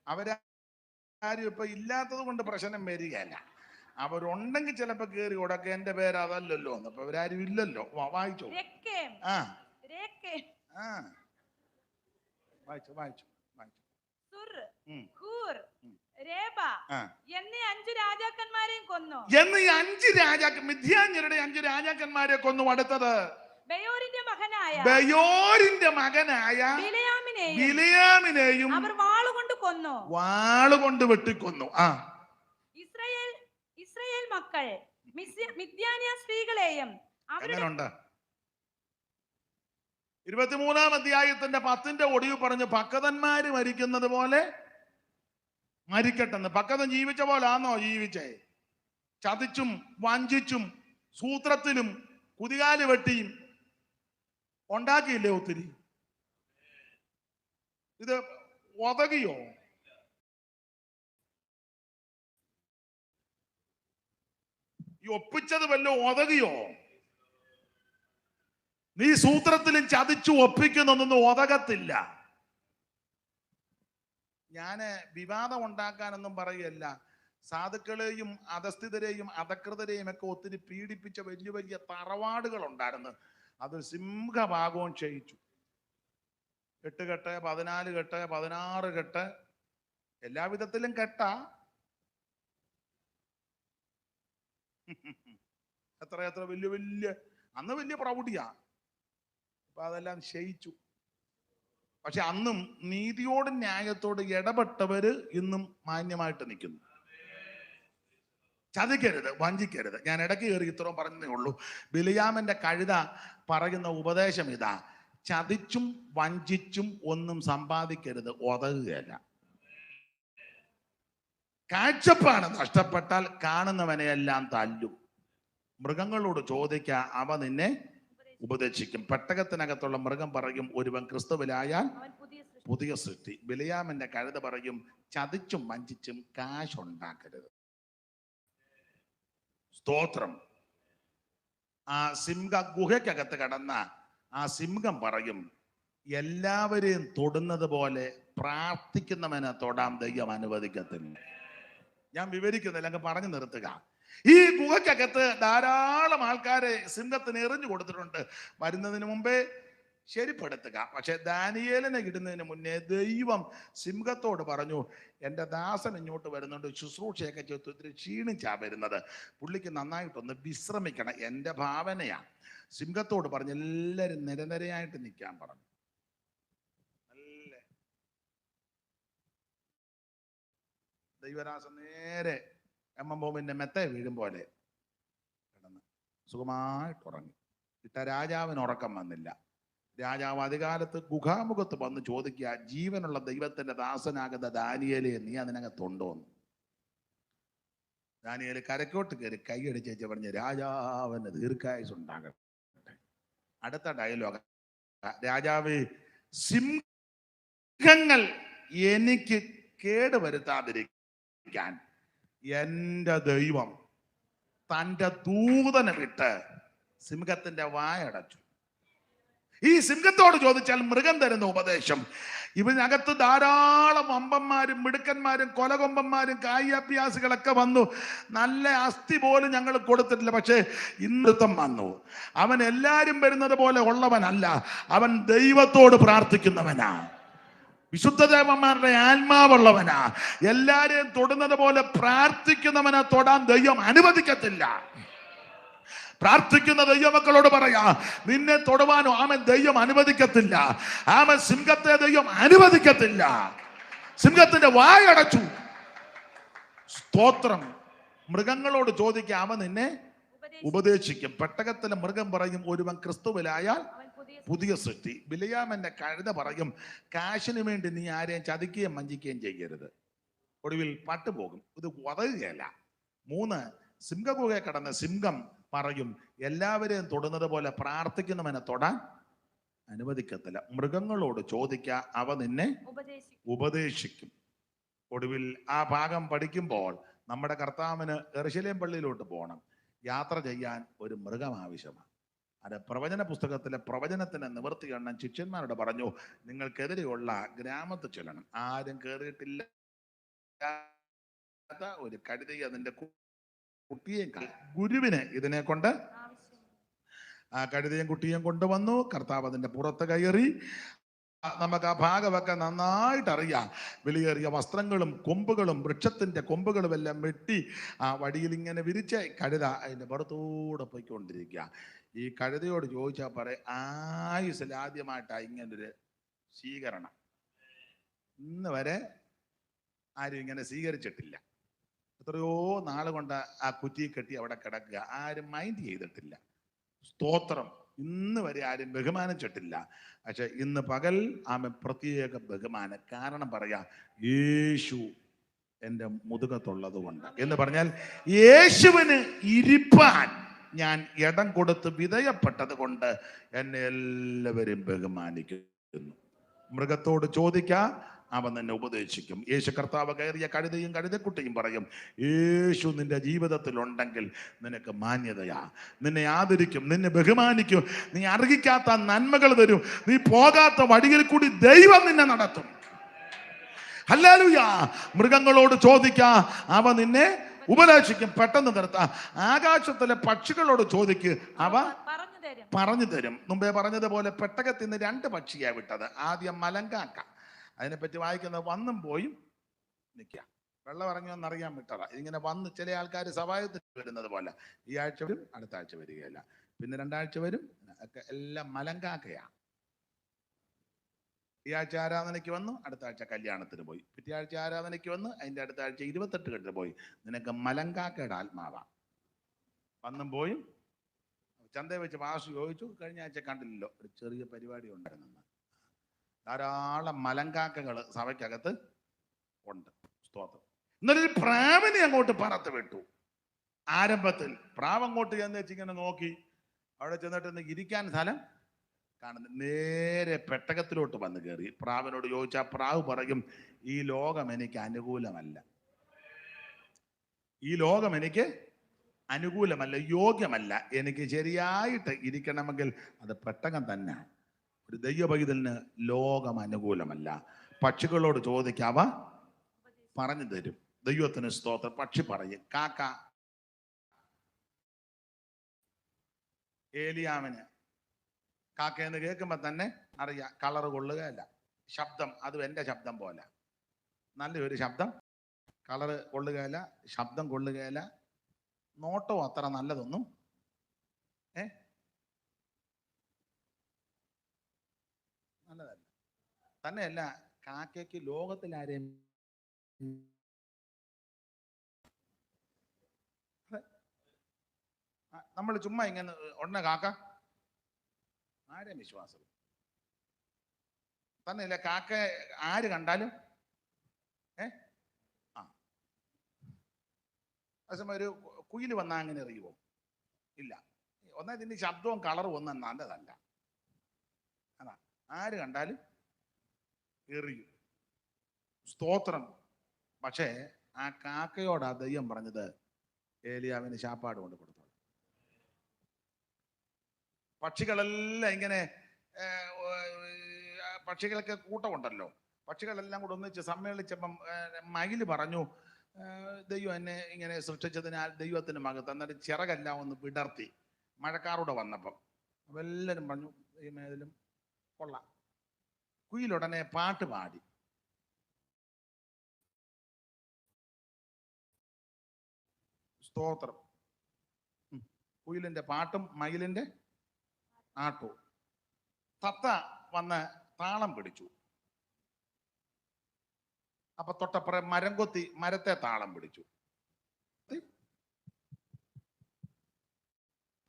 [SPEAKER 1] അവരാരും ഇപ്പൊ ഇല്ലാത്തത് കൊണ്ട് പ്രശ്നം വരികയല്ല. അവരുണ്ടെങ്കിൽ ചിലപ്പോ കേറി ഉടക്ക എന്റെ പേര് അതല്ലല്ലോ. അപ്പൊ അവരാരും ഇല്ലല്ലോ. വായിച്ചോ. വായിച്ചു.
[SPEAKER 3] എന്നീ 5 രാജാക്കന്മാരെയും കൊന്നു.
[SPEAKER 1] മിദ്യാന്യരുടെ 5 രാജാക്കന്മാരെ കൊന്നു. അടുത്തത്,
[SPEAKER 3] ബെയോരിന്റെ
[SPEAKER 1] മകനായ ബിലയാമിനെയും
[SPEAKER 3] അവർ വാളുകൊണ്ട് കൊന്നു.
[SPEAKER 1] വാളുകൊണ്ട് വെട്ടിക്കൊന്നു.
[SPEAKER 3] ഇസ്രായേൽ മക്കൾ മിദ്യാന്യ സ്ത്രീകളെയും
[SPEAKER 1] എങ്ങനെയുണ്ട്? 23-ാം അധ്യായത്തിന്റെ 10-ന്റെ ഒടുവിൽ പറഞ്ഞു, പക്കതന്മാര് മരിക്കുന്നത് പോലെ മരിക്കട്ടെന്ന്. പക്കതൻ ജീവിച്ച പോലാന്നോ ജീവിച്ചേ? ചതിച്ചും വഞ്ചിച്ചും സൂത്രത്തിലും കുതികാല് വെട്ടിയും ഉണ്ടാക്കിയില്ലേ ഒത്തിരി. ഇത് ഒതകിയോ? ഈ ഒപ്പിച്ചത് വല്ലോ ഒതകിയോ? നീ സൂത്രത്തിലും ചതിച്ചു ഒപ്പിക്കുന്നൊന്നും ഒതകത്തില്ല. ഞാന് വിവാദം ഉണ്ടാക്കാനൊന്നും പറയുകയല്ല. സാധുക്കളെയും അധസ്ഥിതരെയും അധകൃതരെയും ഒക്കെ ഒത്തിരി പീഡിപ്പിച്ച വലിയ വലിയ തറവാടുകൾ ഉണ്ടായിരുന്നു. അത് സിംഹഭാഗവും ക്ഷയിച്ചു. 8 കെട്ട്, 14 കെട്ട്, 16 കെട്ട്, എല്ലാവിധത്തിലും കെട്ട. എത്ര വലിയ വലിയ, അന്ന് വലിയ പ്രൗഢിയാ. അപ്പൊ അതെല്ലാം ക്ഷയിച്ചു. പക്ഷെ അന്നും നീതിയോടും ന്യായത്തോട് ഇടപെട്ടവര് ഇന്നും മാന്യമായിട്ട് നിൽക്കുന്നു. ചതിക്കരുത്, വഞ്ചിക്കരുത്. ഞാൻ ഇടയ്ക്ക് കയറി ഇത്രയും പറഞ്ഞതേ ഉള്ളൂ. ബിലിയാമിന്റെ കഴുത പറയുന്ന ഉപദേശം ഇതാ: ചതിച്ചും വഞ്ചിച്ചും ഒന്നും സമ്പാദിക്കരുത്, ഉതകുകയല്ല. കാഴ്ചപ്പാട് നഷ്ടപ്പെട്ടാൽ കാണുന്നവനെയെല്ലാം തല്ലും. മൃഗങ്ങളോട് ചോദിക്ക, അവ നിന്നെ ഉപദേശിക്കും. പെട്ടകത്തിനകത്തുള്ള മൃഗം പറയും, ഒരുവൻ ക്രിസ്തുവിലായാൽ പുതിയ സൃഷ്ടി. ബിലിയാമിന്റെ കഴുത പറയും, ചതിച്ചും വഞ്ചിച്ചും കാശുണ്ടാക്കരുത്. സ്തോത്രം. ആ സിംഹ ഗുഹയ്ക്കകത്ത് കടന്ന ആ സിംഹം പറയും, എല്ലാവരെയും തൊടുന്നത് പോലെ പ്രാർത്ഥിക്കുന്നവനെ തൊടാൻ ദൈവം അനുവദിക്കത്തില്ല. ഞാൻ വിവരിക്കുന്നില്ല, അങ്ങ് പറഞ്ഞു നിർത്തുക. ഈ ഗുഹയ്ക്കകത്ത് ധാരാളം ആൾക്കാരെ സിംഹത്തിന് എറിഞ്ഞു കൊടുത്തിട്ടുണ്ട്. വരുന്നതിന് മുമ്പേ ശരിപ്പെടുത്തുക. പക്ഷെ ദാനിയേലിനെ ഇടുന്നതിന് മുന്നേ ദൈവം സിംഹത്തോട് പറഞ്ഞു, എൻ്റെ ദാസൻ ഇങ്ങോട്ട് വരുന്നുണ്ട്, ശുശ്രൂഷയൊക്കെ ചെയ്ത് ഒത്തിരി ക്ഷീണിച്ചാ വരുന്നത്, പുള്ളിക്ക് നന്നായിട്ടൊന്ന് വിശ്രമിക്കണം. എൻ്റെ ഭാവനയാണ്. സിംഹത്തോട് പറഞ്ഞു എല്ലാവരും നിരനിരയായിട്ട് നിൽക്കാൻ പറഞ്ഞു. നല്ല ദൈവദാസൻ നേരെ എമ്മബോമിന്റെ മെത്ത വീഴും പോലെ കിടന്ന് സുഖമായിട്ട് ഉറങ്ങി. ഇട്ട രാജാവിന് ഉറക്കം വന്നില്ല. രാജാവ് അധികാലത്ത് ഗുഹാമുഖത്ത് വന്ന് ചോദിക്കുക, ജീവനുള്ള ദൈവത്തിന്റെ ദാസനാകുന്ന ദാനിയേലേ, നീ അതിനകത്തുണ്ടോന്ന്. ദാനിയേല് കരക്കോട്ട് കയറി കൈയടിച്ചേച്ച് പറഞ്ഞ്, രാജാവിന് ദീർഘായുസ് ഉണ്ടാകട്ടെ. അടുത്ത ഡയലോഗ്, രാജാവ്, സിംഹങ്ങൾ എനിക്ക് കേടുവരുത്താതിരിക്കാൻ എൻ്റെ ദൈവം തൻ്റെ ദൂതനെ വിട്ട് സിംഹത്തിന്റെ വായടച്ചു. ഈ സിംഹത്തോട് ചോദിച്ചാൽ മൃഗം തരുന്ന ഉപദേശം, ഇതിനകത്ത് ധാരാളം അമ്പന്മാരും മിടുക്കന്മാരും കൊലകൊമ്പന്മാരും കായ്യാഭ്യാസികളൊക്കെ വന്നു. നല്ല അസ്ഥി പോലും ഞങ്ങൾ കൊടുത്തിട്ടില്ല. പക്ഷേ ഇന്നത്തം വന്നു. അവൻ എല്ലാരും വരുന്നത് പോലെ ഉള്ളവനല്ല, അവൻ ദൈവത്തോട് പ്രാർത്ഥിക്കുന്നവനാ, വിശുദ്ധദേവന്മാരുടെ ആത്മാവുള്ളവനാ. എല്ലാരെയും തൊടുന്നത് പോലെ പ്രാർത്ഥിക്കുന്നവനെ തൊടാൻ ദൈവം അനുവദിക്കത്തില്ല. പ്രാർത്ഥിക്കുന്ന ദൈവമക്കളോട് പറയാ, നിന്നെ തൊടുവാനോ ആമൻ ദൈവം അനുവദിക്കത്തില്ല. ആമൻ സിംഹത്തെ ദൈവം അനുവദിക്കത്തില്ല. സിംഹത്തിന്റെ വായടച്ചു. സ്തോത്രം. മൃഗങ്ങളോട് ചോദിക്കുക, അവൻ നിന്നെ ഉപദേശിക്കും. പെട്ടകത്തിലെ മൃഗം പറയും, ഒരുവൻ ക്രിസ്തുവിലായാൽ പുതിയ സൃഷ്ടി. ബിലിയാമിന്റെ കഴുത പറയും, കാശിന് വേണ്ടി നീ ആരെയും ചതിക്കുകയും വഞ്ചിക്കുകയും ചെയ്യരുത്, ഒടുവിൽ പട്ടുപോകും. ഇത് ഉതകുകയല്ല. 3, സിംഹഗുഹയെ കടന്ന സിംഹം പറയും, എല്ലാവരെയും തൊടുന്നത് പോലെ പ്രാർത്ഥിക്കുന്നവനെ തൊടാൻ അനുവദിക്കത്തില്ല. മൃഗങ്ങളോട് ചോദിക്ക, അവ നിന്നെ ഉപദേശിക്കും. ഒടുവിൽ ആ ഭാഗം പഠിക്കുമ്പോൾ നമ്മുടെ കർത്താവിന് യെരൂശലേം പള്ളിയിലോട്ട് പോകണം. യാത്ര ചെയ്യാൻ ഒരു മൃഗം ആവശ്യമാണ്. അത് പ്രവചന പുസ്തകത്തിലെ പ്രവചനത്തിന് നിവൃത്തി കാണാൻ ശിഷ്യന്മാരോട് പറഞ്ഞു, നിങ്ങൾക്കെതിരെയുള്ള ഗ്രാമത്തിൽ ചെല്ലണം. ആരും കയറിയിട്ടില്ല ഒരു കഴുതയെ അതിന്റെ കുട്ടിയെ ഗുരുവിന് ഇതിനെ കൊണ്ട് ആ കഴുതയും കുട്ടിയും കൊണ്ടുവന്നു. കർത്താവ് അതിന്റെ പുറത്ത് കയറി. നമുക്ക് ആ ഭാഗമൊക്കെ നന്നായിട്ട് അറിയാം. വിലയേറിയ വസ്ത്രങ്ങളും കൊമ്പുകളും വൃക്ഷത്തിന്റെ കൊമ്പുകളും എല്ലാം വെട്ടി ആ വടിയിൽ ഇങ്ങനെ വിരിച്ച് കഴുത അതിന്റെ പുറത്തൂടെ പോയിക്കൊണ്ടിരിക്കുക. ഈ കഴുതയോട് ചോദിച്ചാൽ പറയും, ആയുസിൽ ആദ്യമായിട്ടാണ് ഇങ്ങനൊരു സ്വീകരണം. ഇന്ന് വരെ ആരും ഇങ്ങനെ സ്വീകരിച്ചിട്ടില്ല. എത്രയോ നാള് കൊണ്ട് ആ കുറ്റി കെട്ടി അവിടെ കിടക്കുക, ആരും മൈൻഡ് ചെയ്തിട്ടില്ല. സ്തോത്രം. ഇന്ന് വരെ ആരും ബഹുമാനിച്ചിട്ടില്ല. പക്ഷെ ഇന്ന് പകൽ ആമ പ്രത്യേക ബഹുമാനം. കാരണം പറയാ, യേശു എൻ്റെ മുതുകത്തുള്ളത് കൊണ്ട് എന്ന് പറഞ്ഞാൽ, യേശുവിന് ഇരിപ്പാൻ ഞാൻ ഇടം കൊടുത്ത് വിധേയപ്പെട്ടത് കൊണ്ട് എന്നെ എല്ലാവരും ബഹുമാനിക്കുന്നു. മൃഗത്തോട് ചോദിക്കാം, അവൻ നിന്നെ ഉപദേശിക്കും. യേശു കർത്താവ് കയറിയ കഴുതയും കഴുതക്കുട്ടിയും പറയും, യേശു നിന്റെ ജീവിതത്തിൽ ഉണ്ടെങ്കിൽ നിനക്ക് മാന്യതയാ, നിന്നെ ആദരിക്കും, നിന്നെ ബഹുമാനിക്കും, നീ അർഹിക്കാത്ത നന്മകൾ തരും, നീ പോകാത്ത വഴിയിൽ കൂടി ദൈവം നിന്നെ നടത്തും. ഹല്ലേലൂയ. മൃഗങ്ങളോട് ചോദിക്ക, അവ നിന്നെ ഉപദേശിക്കും. പെട്ടെന്ന് നിർത്താം. ആകാശത്തിലെ പക്ഷികളോട് ചോദിക്ക്, അവ പറഞ്ഞു തരും. മുമ്പേ പറഞ്ഞതുപോലെ പെട്ടകത്തിൽ നിന്ന് 2 പക്ഷിയാ വിട്ടത്. ആദ്യം മലങ്കാക്ക, അതിനെപ്പറ്റി വായിക്കുന്നത് വന്നും പോയും നിൽക്കുക. വെള്ളം ഇറങ്ങിയെന്നറിയാൻ വിട്ടതാ. ഇതിങ്ങനെ വന്ന് ചില ആൾക്കാർ സഭായത്തിൽ വരുന്നത് പോലെ ഈ ആഴ്ച വരും, അടുത്ത ആഴ്ച വരികയില്ല, പിന്നെ 2 ആഴ്ച വരും, ഒക്കെ എല്ലാം മലങ്കാക്കയാ. ഈ ആഴ്ച ആരാധനയ്ക്ക് വന്നു, അടുത്ത ആഴ്ച കല്യാണത്തിന് പോയി, പിറ്റേ ആഴ്ച ആരാധനയ്ക്ക് വന്ന്, അതിന്റെ അടുത്ത ആഴ്ച 28 കെട്ടിന് പോയി. നിനക്ക് മലങ്കാക്കയുടെ ആത്മാവാ. വന്നും പോയും. ചന്തയെ വെച്ച് പാസ് ചോദിച്ചു, കഴിഞ്ഞ ആഴ്ച കണ്ടില്ലല്ലോ, ഒരു ചെറിയ പരിപാടി ഉണ്ടായിരുന്നു. ധാരാളം മലങ്കാക്കകൾ സഭയ്ക്കകത്ത് ഉണ്ട്. സ്തോത്രം. എന്നൊരു പ്രാവിനെ അങ്ങോട്ട് പറത്ത് വിട്ടു. ആരംഭത്തിൽ പ്രാവ് അങ്ങോട്ട് ചെന്ന് വെച്ചിങ്ങനെ നോക്കി, അവിടെ ചെന്നിട്ട് ഇരിക്കാൻ സ്ഥലം കാണുന്നു. നേരെ പെട്ടകത്തിലോട്ട് വന്ന് കയറി. പ്രാവിനോട് ചോദിച്ചാൽ പ്രാവ് പറയും, ഈ ലോകം എനിക്ക് അനുകൂലമല്ല, ഈ ലോകം എനിക്ക് അനുകൂലമല്ല, യോഗ്യമല്ല. എനിക്ക് ശരിയായിട്ട് ഇരിക്കണമെങ്കിൽ അത് പെട്ടകം തന്നെ. ഒരു ദൈവപൈതലിന് ലോകം അനുകൂലമല്ല. പക്ഷികളോട് ചോദിക്കാവ പറഞ്ഞു തരും. ദൈവത്തിന് സ്തോത്രം. പക്ഷി പറയും. കാക്ക ഏലിയാവിന് കാക്കയെന്ന് കേൾക്കുമ്പോ തന്നെ അറിയാം, കളറ് കൊള്ളുകയല്ല, ശബ്ദം അതും എൻ്റെ ശബ്ദം പോലെ, നല്ലൊരു ശബ്ദം, കളറ് കൊള്ളുകയല്ല, ശബ്ദം കൊള്ളുകയല്ല, നോട്ടവും അത്ര നല്ലതൊന്നും നല്ലതല്ല. തന്നെയല്ല, കാക്കയ്ക്ക് ലോകത്തിൽ ആരെയും നമ്മൾ ചുമ്മാ ഇങ്ങനെ ഉടനെ കാക്ക ആരെയും വിശ്വാസം തന്നെയല്ല. കാക്ക ആര് കണ്ടാലും അതേസമയം ഒരു കുയിൽ വന്നാൽ അങ്ങനെ എറിയുമോ? ഇല്ല. ഒന്നാ ഇതിന്റെ ശബ്ദവും കളറും ഒന്നും നല്ലതല്ല. അതാ, ആര് കണ്ടാലും എറിയും. സ്തോത്രം. പക്ഷേ ആ കാക്കയോട് ആ ദൈവം പറഞ്ഞത്, ഏലിയാവിന് ശാപ്പാട് കൊണ്ട് കൊടുത്തു. പക്ഷികളെല്ലാം ഇങ്ങനെ, പക്ഷികൾക്ക് കൂട്ടമുണ്ടല്ലോ, പക്ഷികളെല്ലാം കൂടെ ഒന്നിച്ച് സമ്മേളിച്ചപ്പം മയില് പറഞ്ഞു, ദൈവം എന്നെ ഇങ്ങനെ സൃഷ്ടിച്ചതിനാൽ ദൈവത്തിന് മകത്ത്. എന്നിട്ട് ചിറകെല്ലാം ഒന്ന് വിടർത്തി മഴക്കാറൂടെ വന്നപ്പം അപ്പം എല്ലാവരും പറഞ്ഞു, ദൈവമേതിലും കൊള്ളാം. കുയിലുടനെ പാട്ട് പാടി. സ്തോത്രം. കുയിലിന്റെ പാട്ടും മയിലിന്റെ ആട്ടവും. തത്ത വന്ന് താളം പിടിച്ചു. അപ്പൊ തൊട്ടപ്പുറം മരം കൊത്തി മരത്തെ താളം പിടിച്ചു.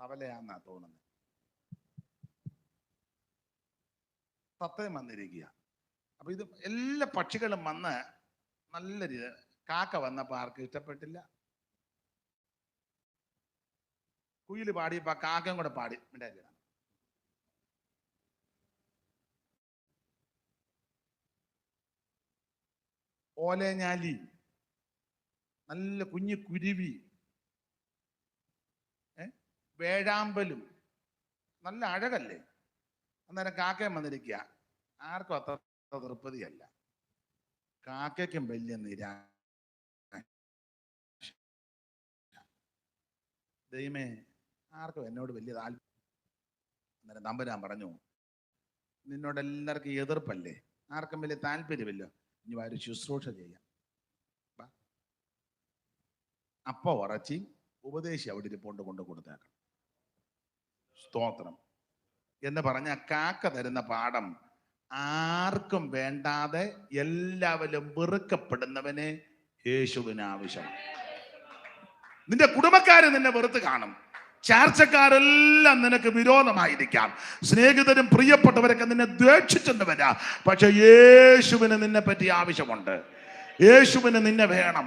[SPEAKER 1] തവലയാന്നാ തോന്നുന്നത്. തത്തയും വന്നിരിക്കുക. അപ്പൊ ഇത് എല്ലാ പക്ഷികളും വന്ന് നല്ല രീതി. കാക്ക വന്നപ്പോ ആർക്കും ഇഷ്ടപ്പെട്ടില്ല. കുയില് പാടിയപ്പോ കാക്കയും കൂടെ പാടി. ഓലഞ്ഞാലി, നല്ല കുഞ്ഞു കുരുവി, വേഴാമ്പലും നല്ല അഴകല്ലേ. അന്നേരം കാക്കയും വന്നിരിക്കുക. ആർക്കും അത്ര തൃപ്തിയല്ല. കാക്കയ്ക്കും വലിയ നിരാശ. ദൈവമേ, ആർക്കും എന്നോട് വലിയ താല്പര്യം. അന്നേരം തമ്പുരാൻ പറഞ്ഞു, നിന്നോട് എല്ലാവർക്കും എതിർപ്പല്ലേ, ആർക്കും വലിയ താല്പര്യമില്ല, ഇനി ഒരു ശുശ്രൂഷ ചെയ്യാം. അപ്പ ഉറച്ചി ഉപദേശി അവിടെ ഇരിപ്പോണ്ട് കൊണ്ട് കൊടുത്തേക്കണം. സ്തോത്രം. എന്ന് പറഞ്ഞ കാക്ക തരുന്ന പാഠം, ആർക്കും വേണ്ടാതെ എല്ലാവരും വെറുക്കപ്പെടുന്നവനെ യേശുവിന് ആവശ്യമാണ്. നിന്റെ കുടുംബക്കാരെ നിന്നെ വെറുത്ത് കാണും, ചാർച്ചക്കാരെല്ലാം നിനക്ക് വിരോധമായിരിക്കാം, സ്നേഹിതരും പ്രിയപ്പെട്ടവരൊക്കെ നിന്നെ ദ്വേഷിച്ചെന്ന് വരാം. പക്ഷെ യേശുവിന് നിന്നെ പറ്റി ആവശ്യമുണ്ട്. യേശുവിന് നിന്നെ വേണം.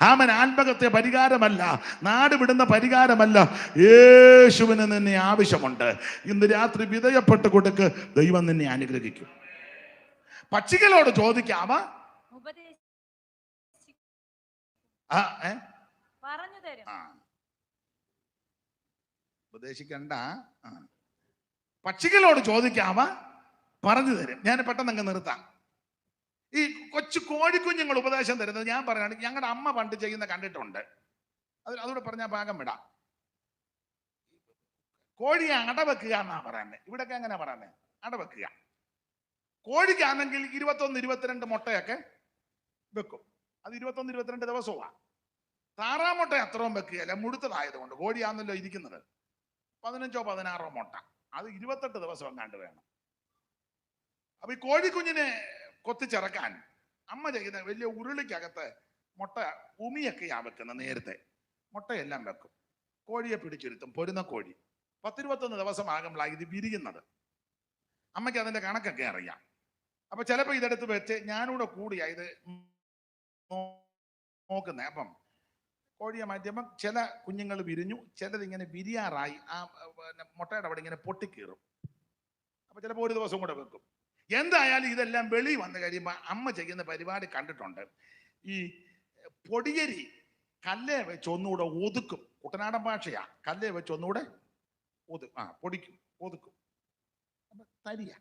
[SPEAKER 1] ആമൻ. ആത്മഹത്യ പരിഹാരമല്ല, നാട് വിടുന്ന പരിഹാരമല്ല, യേശുവിന് നിന്നെ ആവശ്യമുണ്ട്. ഇന്ന് രാത്രി വിധേയപ്പെട്ട് കൊടുക്ക്, ദൈവം നിന്നെ അനുഗ്രഹിക്കും. പക്ഷികളോട് ചോദിക്കാമ ഉപദേശിക്കണ്ട. പക്ഷികളോട് ചോദിക്കാമ പറഞ്ഞു തരും. ഞാൻ പെട്ടെന്ന് അങ്ങ് നിർത്താം. ഈ കൊച്ചു കോഴിക്കുഞ്ഞുങ്ങൾ ഉപദേശം തരുന്നത് ഞാൻ പറയുകയാണ്, ഞങ്ങളുടെ അമ്മ പണ്ട് ചെയ്യുന്ന കണ്ടിട്ടുണ്ട്. അതുകൂടെ പറഞ്ഞാൽ ഭാഗം വിടാം. കോഴിയെ അടവെക്കുക എന്നാ പറയുന്നത്. ഇവിടെയൊക്കെ എങ്ങനെ പറയുന്നത്? അടവെക്കുക. കോഴിക്കാണെങ്കിൽ 21-22 മുട്ടയൊക്കെ വെക്കും. അത് 21-22 ദിവസമാണ്. താറാമുട്ട അത്രയും വെക്കുകയല്ല, മുഴുത്തതായതുകൊണ്ട്. കോഴിയാണല്ലോ ഇരിക്കുന്നത്. 15-16 മുട്ട. അത് 28 ദിവസം എങ്ങാണ്ട് വേണം. അപ്പൊ ഈ കോഴിക്കുഞ്ഞിനെ കൊത്തിച്ചിറക്കാൻ അമ്മ ചെയ്യുന്ന വലിയ ഉരുളിക്കകത്ത് മുട്ട ഉമിയൊക്കെയാ വെക്കുന്നത്. നേരത്തെ മുട്ടയെല്ലാം വെക്കും. കോഴിയെ പിടിച്ചിരുത്തും. പൊരുന്ന കോഴി 10-21 ദിവസമാകുമ്പോഴാണ് ഇത് വിരിയുന്നത്. അമ്മയ്ക്ക് അതിന്റെ കണക്കൊക്കെ അറിയാം. അപ്പൊ ചിലപ്പോ ഇതെടുത്ത് വെച്ച് ഞാനിവിടെ കൂടിയാ ഇത് നോക്കുന്നേ. അപ്പം കോഴിയെ മാറ്റിയപ്പം ചില കുഞ്ഞുങ്ങൾ വിരിഞ്ഞു, ചിലത് ഇങ്ങനെ വിരിയാറായി ആ മുട്ടയുടെ അവിടെ ഇങ്ങനെ പൊട്ടിക്കീറും. അപ്പൊ ചിലപ്പോൾ ഒരു ദിവസം കൂടെ വെക്കും. എന്തായാലും ഇതെല്ലാം വെളി വന്നു കഴിയുമ്പോൾ അമ്മ ചെയ്യുന്ന പരിപാടി കണ്ടിട്ടുണ്ട്. ഈ പൊടിയരി കല്ലേ വെച്ച് ഒന്നുകൂടെ ഒതുക്കും. കുട്ടനാടൻ ഭാഷയാ. കല്ലേ വെച്ച് ഒന്നുകൂടെ പൊടിക്കും, ഒതുക്കും. അപ്പൊ തരിയ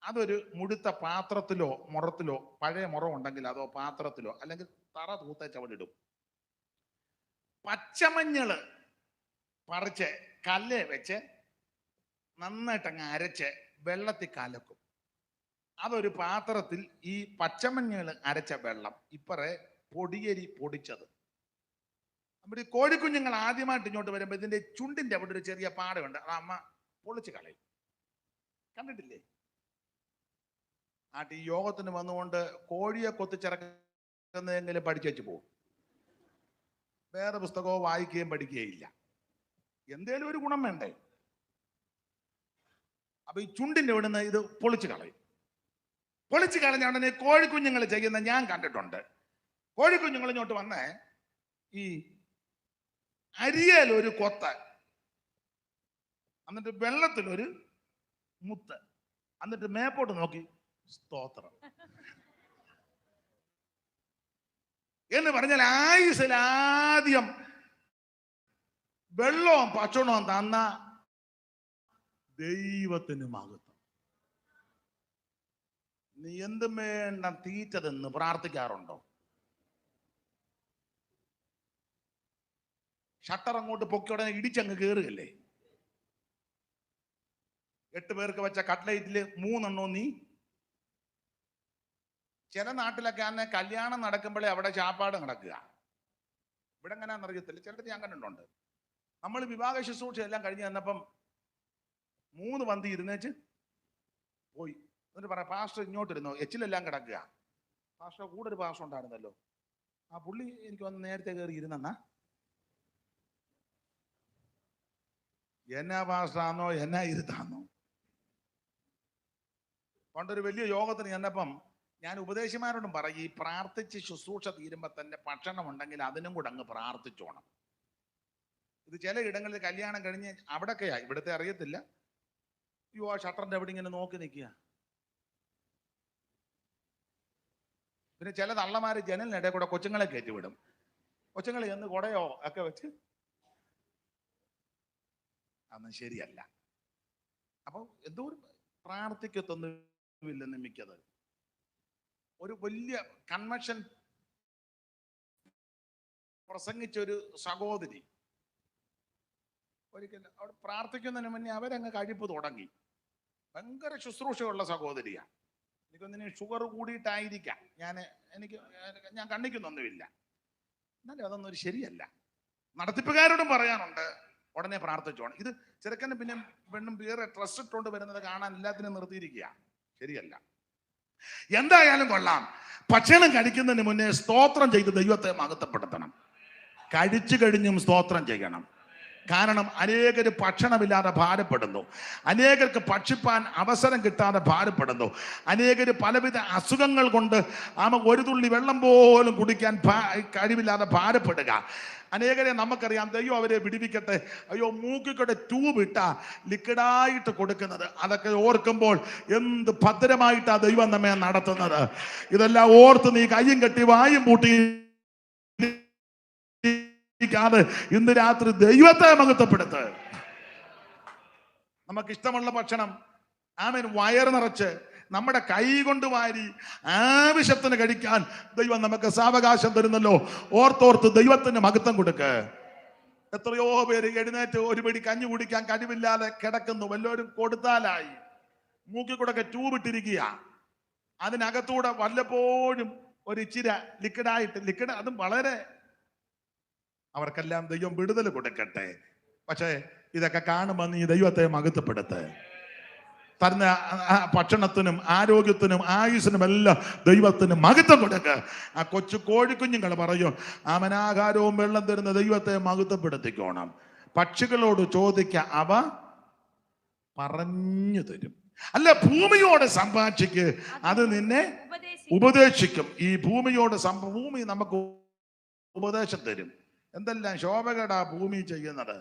[SPEAKER 1] അതൊരു മുഴുത്ത പാത്രത്തിലോ മുറത്തിലോ, പഴയ മുറം ഉണ്ടെങ്കിൽ അതോ പാത്രത്തിലോ, അല്ലെങ്കിൽ തറ തൂത്തേച്ച് അവിടെ ഇടും. പച്ചമഞ്ഞള് പറിച്ച് കല്ലേ വെച്ച് നന്നായിട്ടങ്ങ് അരച്ച് വെള്ളത്തിൽ കലക്കും. അതൊരു പാത്രത്തിൽ ഈ പച്ചമഞ്ഞൾ അരച്ച വെള്ളം, ഇപ്പറേ പൊടിയരി പൊടിച്ചത്. നമ്മുടെ ഈ കോഴിക്കുഞ്ഞുങ്ങൾ ആദ്യമായിട്ട് ഇങ്ങോട്ട് വരുമ്പോൾ ഇതിന്റെ ചുണ്ടിന്റെ അവിടെ ഒരു ചെറിയ പാടുണ്ട്. അത് അമ്മ പൊളിച്ച് കളയും. കണ്ടിട്ടില്ലേ? ഈ യോഗത്തിന് വന്നുകൊണ്ട് കോഴിയെ കൊത്തിച്ചിറക്കുന്നതെങ്കിലും പഠിച്ചു വെച്ച് പോകും. വേറെ പുസ്തകമോ വായിക്കുകയും പഠിക്കുകയില്ല. എന്തേലും ഒരു ഗുണം വേണ്ടേ? അപ്പൊ ഈ ചുണ്ടിന്റെ ഇവിടുന്ന് ഇത് പൊളിച്ച് കളയും. പൊളിച്ച് കളഞ്ഞ ഉടനെ കോഴിക്കുഞ്ഞുങ്ങൾ ചെയ്യുന്ന ഞാൻ കണ്ടിട്ടുണ്ട്. കോഴിക്കുഞ്ഞുങ്ങൾ ഇങ്ങോട്ട് വന്ന് ഈ അരിയൽ ഒരു കൊത്ത്, എന്നിട്ട് വെള്ളത്തിലൊരു മുത്ത്, എന്നിട്ട് മേപ്പോട്ട് നോക്കി സ്തോത്രം എന്ന് പറഞ്ഞാൽ ആയുസിൽ ആദ്യം വെള്ളവും ഭക്ഷണവും തന്ന ദൈവത്തിന് മഹത്വം. നീ എന്തും വേണ്ട തീറ്റതെന്ന് പ്രാർത്ഥിക്കാറുണ്ടോ? ഷട്ടർ അങ്ങോട്ട് പൊക്കി ഉടനെ ഇടിച്ചങ്ങ് കയറുകയല്ലേ? 8 പേർക്ക് വെച്ച കട്ട്ലൈറ്റില് 3 എണ്ണവും നീ. ചില നാട്ടിലൊക്കെ അന്ന് കല്യാണം നടക്കുമ്പോഴേ അവിടെ ചാപ്പാട് നടക്കുക. ഇവിടെ എങ്ങനെയാണെന്ന് അറിയത്തില്ല. ചിലടത്ത് ഞാൻ കണ്ടിട്ടുണ്ട്. നമ്മൾ വിവാഹ ശുശ്രൂഷ എല്ലാം കഴിഞ്ഞ് തന്നപ്പം 3 പന്തി ഇരുന്നേച്ച് പോയി. എന്നിട്ട് പറയാം, പാസ്റ്റർ ഇങ്ങോട്ടിരുന്നോ? എച്ചിലെല്ലാം കിടക്കുക. പാസ്റ്റർ കൂടെ ഒരു പാസ്റ്റർ ഉണ്ടായിരുന്നല്ലോ, ആ പുള്ളി എനിക്ക് വന്ന് നേരത്തെ കയറി ഇരുന്നെന്നാ. എന്നാ പാസ്റ്ററാന്നോ എന്നാ ഇരുത്താന്നോ? പണ്ടൊരു വലിയ യോഗത്തിന് ചെന്നപ്പം ഞാൻ ഉപദേശിമാരോടും പറയും, ഈ പ്രാർത്ഥിച്ച് ശുശ്രൂഷ തീരുമ്പോൾ തന്നെ ഭക്ഷണം ഉണ്ടെങ്കിൽ അതിനും കൂടെ അങ്ങ് പ്രാർത്ഥിച്ചോണം. ഇത് ചില ഇടങ്ങളിൽ കല്യാണം കഴിഞ്ഞ് അവിടെയൊക്കെയാ, ഇവിടുത്തെ അറിയത്തില്ല. ആ ഷട്ടറിന്റെ അവിടെ ഇങ്ങനെ നോക്കി നിൽക്കുക. പിന്നെ ചില തള്ളമാര് ജനലിനിടെ കൂടെ കൊച്ചുങ്ങളെ കയറ്റിവിടും. കൊച്ചുങ്ങൾ ചെന്ന് കുടയോ ഒക്കെ വെച്ച്, അതൊന്നും ശരിയല്ല. അപ്പൊ എന്തോ ഒരു പ്രാർത്ഥിക്കത്തൊന്നുമില്ലെന്ന് മിക്കത്. ഒരു വലിയ കൺവെൻഷൻ പ്രസംഗിച്ചൊരു സഹോദരി ഒരിക്കലും അവിടെ പ്രാർത്ഥിക്കുന്നതിന് മുന്നേ അവരങ്ങ് കഴിപ്പ് തുടങ്ങി. ഭയങ്കര ശുശ്രൂഷയുള്ള സഹോദരിയാണ്. എനിക്കൊന്നിന് ഷുഗർ കൂടിയിട്ടായിരിക്കാം, ഞാൻ കണ്ണിക്കുന്നൊന്നുമില്ല. എന്നാലും അതൊന്നും ഒരു ശരിയല്ല. നടത്തിപ്പുകാരോടും പറയാനുണ്ട്, ഉടനെ പ്രാർത്ഥിച്ചോണം. ഇത് ചെറുക്കന് പിന്നെ പെണ്ണും വേറെ ഡ്രസ് ഇട്ടുകൊണ്ട് വരുന്നത് കാണാൻ എല്ലാത്തിനും നിർത്തിയിരിക്കുക. ശരിയല്ല. എന്തായാലും കൊള്ളാം, ഭക്ഷണം കഴിക്കുന്നതിന് മുന്നേ സ്തോത്രം ചെയ്ത് ദൈവത്തെ മഹത്വപ്പെടുത്തണം. കഴിച്ചു കഴിഞ്ഞും സ്തോത്രം ചെയ്യണം. കാരണം അനേകര് ഭക്ഷണമില്ലാതെ ഭാരപ്പെടുന്നു. അനേകർക്ക് ഭക്ഷിപ്പാൻ അവസരം കിട്ടാതെ ഭാരപ്പെടുന്നു. അനേകര് പലവിധ അസുഖങ്ങൾ കൊണ്ട് ഒരു തുള്ളി വെള്ളം പോലും കുടിക്കാൻ കഴിവില്ലാതെ ഭാരപ്പെടുക. അനേകരെ നമുക്കറിയാം, ദൈവം അവരെ വിടിവിക്കട്ടെ. അയ്യോ, മൂക്കിക്കൂടെ ട്യൂബ് ഇട്ട ലിക്വിഡായിട്ട് കൊടുക്കുന്നത്, അതൊക്കെ ഓർക്കുമ്പോൾ എന്ത് ഭദ്രമായിട്ടാ ദൈവം നമ്മെ നടത്തുന്നത്. ഇതെല്ലാം ഓർത്ത് നീ കയ്യും കെട്ടി വായും പൂട്ടി ഇന്ന് രാത്രി ദൈവത്തെ മഹത്വപ്പെടുത്ത്. നമുക്കിഷ്ടമുള്ള ഭക്ഷണം, ആമേൻ, വയറ് നിറച്ച് നമ്മുടെ കൈ കൊണ്ട് വാരി ആവശ്യത്തിന് കഴിക്കാൻ ദൈവം നമുക്ക് സാവകാശം തരുന്നല്ലോ. ഓർത്തോർത്ത് ദൈവത്തിന് മഹത്വം കൊടുക്ക്. എത്രയോ പേര് എഴുന്നേറ്റ് ഒരു പിടി കഞ്ഞി കുടിക്കാൻ കഴിവില്ലാതെ കിടക്കുന്നു. വല്ലവരും കൊടുത്താലായി. മൂക്കിൽ കൂടെ ഒക്കെ ട്യൂബ് ഇട്ടിരിക്കുക. അതിനകത്തൂടെ വല്ലപ്പോഴും ഒരു ഇച്ചിരി ലിക്വിഡ് അതും വളരെ, അവർക്കെല്ലാം ദൈവം വിടുതൽ കൊടുക്കട്ടെ. പക്ഷേ ഇതൊക്കെ കാണുമ്പോൾ നീ ദൈവത്തെ മഹത്വപ്പെടുത്ത്. തരുന്ന ഭക്ഷണത്തിനും ആരോഗ്യത്തിനും ആയുസ്സിനും എല്ലാം ദൈവത്തിന് മഹത്വം കൊടുക്കുക. ആ കൊച്ചു കോഴിക്കുഞ്ഞുങ്ങൾ പറയും, അവനാഹാരവും വെള്ളം തരുന്ന ദൈവത്തെ മഹത്വപ്പെടുത്തിക്കോണം. പക്ഷികളോട് ചോദിക്ക, അവ പറഞ്ഞു തരും. അല്ല, ഭൂമിയോട് സംഭാഷിക്ക്, അത് നിന്നെ ഉപദേശിക്കും. ഈ ഭൂമിയോട് ഭൂമി നമുക്ക് ഉപദേശം തരും. എന്തെല്ലാം ശോഭകേടാ ഭൂമി ചെയ്യുന്നത്.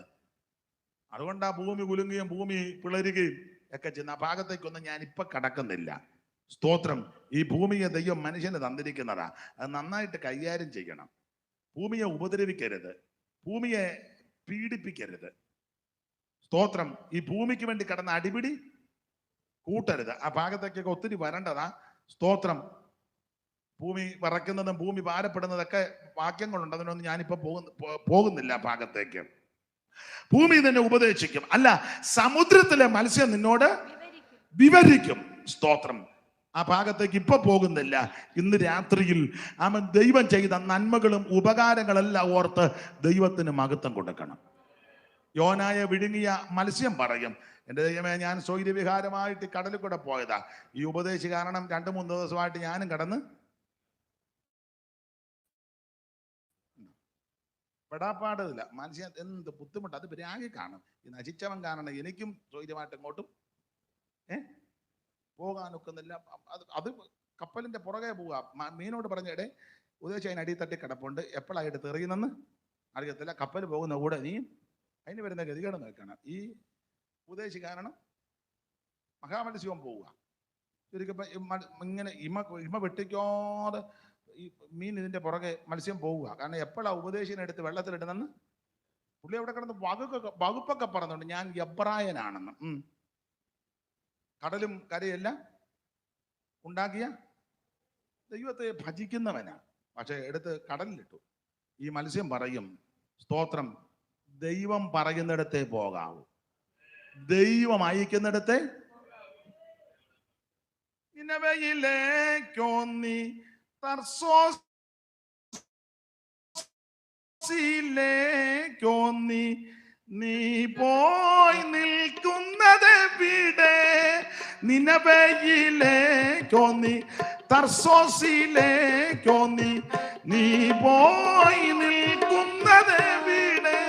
[SPEAKER 1] അതുകൊണ്ടാ ഭൂമി കുലുങ്ങുകയും ഭൂമി പിളരുകയും ഒക്കെ ചെയ്യുന്ന. ആ ഭാഗത്തേക്കൊന്നും ഞാൻ ഇപ്പൊ കടക്കുന്നില്ല. സ്തോത്രം. ഈ ഭൂമിയെ ദൈവം മനുഷ്യന് തന്നിരിക്കുന്നതാ. അത് നന്നായിട്ട് കൈകാര്യം ചെയ്യണം. ഭൂമിയെ ഉപദ്രവിക്കരുത്, ഭൂമിയെ പീഡിപ്പിക്കരുത്. സ്തോത്രം. ഈ ഭൂമിക്ക് വേണ്ടി കിടന്ന അടിപിടി കൂട്ടരുത്. ആ ഭാഗത്തേക്കൊക്കെ ഒത്തിരി വരേണ്ടതാ. സ്തോത്രം. ഭൂമി വിറയ്ക്കുന്നതും ഭൂമി ഭാരപ്പെടുന്നതൊക്കെ വാക്യങ്ങളുണ്ട്. അതിനൊന്നും ഞാനിപ്പോ പോകുന്നില്ല ആ ഭാഗത്തേക്ക്. ഭൂമി നിന്നെ ഉപദേശിക്കും. അല്ല, സമുദ്രത്തിലെ മത്സ്യം നിന്നോട് വിവരിക്കും. സ്തോത്രം. ആ ഭാഗത്തേക്ക് ഇപ്പൊ പോകുന്നില്ല. ഇന്ന് രാത്രിയിൽ അവൻ ദൈവം ചെയ്ത നന്മകളും ഉപകാരങ്ങളെല്ലാം ഓർത്ത് ദൈവത്തിന് മഹത്വം കൊടുക്കണം. യോനായെ വിഴുങ്ങിയ മത്സ്യം പറയും, എൻ്റെ ദൈവമേ, ഞാൻ സ്വൈര്യവിഹാരമായിട്ട് കടലിൽ കൂടെ പോയതാ. ഈ ഉപദേശി കാരണം 2-3 ദിവസമായിട്ട് ഞാനും കടന്ന് പെടാപ്പാടില്ല. മനുഷ്യൻ എന്ത് ബുദ്ധിമുട്ട്. അത് പിരാഗി കാണും. ഈ നശിച്ചവൻ കാരണം എനിക്കും സ്വൈര്യമായിട്ട് ഇങ്ങോട്ടും പോകാനൊക്കുന്നില്ല. അത് കപ്പലിന്റെ പുറകെ പോവുക. മീനോട് പറഞ്ഞിടെ ഉദ്ദേശിച്ച് അതിന് അടിയിൽ തട്ടി കിടപ്പുണ്ട്, എപ്പോഴായിട്ട് തെറിയുന്നെന്ന് അറിയത്തില്ല. കപ്പൽ പോകുന്ന കൂടെ നീ അതിന് വരുന്ന ഗതികേട് നോക്കണം. ഈ ഉദ്ദേശി കാരണം മഹാമത്സ്യവും പോവുക. ചുരുക്കപ്പോ ഇങ്ങനെ ഇമ വെട്ടിക്കാതെ ഈ മീൻ ഇതിന്റെ പുറകെ മത്സ്യം പോവുക. കാരണം എപ്പോഴാ ഉപദേശിനെടുത്ത് വെള്ളത്തിലിടുന്നെന്ന് പുള്ളി അവിടെ കിടന്ന് വകുപ്പൊക്കെ പറഞ്ഞുണ്ട്, ഞാൻ എബ്രായനാണെന്ന്. കടലും കരയെല്ലാം ഉണ്ടാക്കിയ ദൈവത്തെ ഭജിക്കുന്നവനാ. പക്ഷെ എടുത്ത് കടലിലിട്ടു. ഈ മത്സ്യം പറയും, സ്തോത്രം, ദൈവം പറയുന്നിടത്തേ പോകാവൂ, ദൈവം അയക്കുന്നിടത്തെ. നിനവയിലേക്കോന്നി തർസോസിലേക്കോന്നി നീ പോയി നിൽക്കുന്നത് വിടെ? നിനവയിലേക്കോന്നി തർസോസിലേക്കോന്നി നീ പോയി നിൽക്കുന്നത് വിടെ?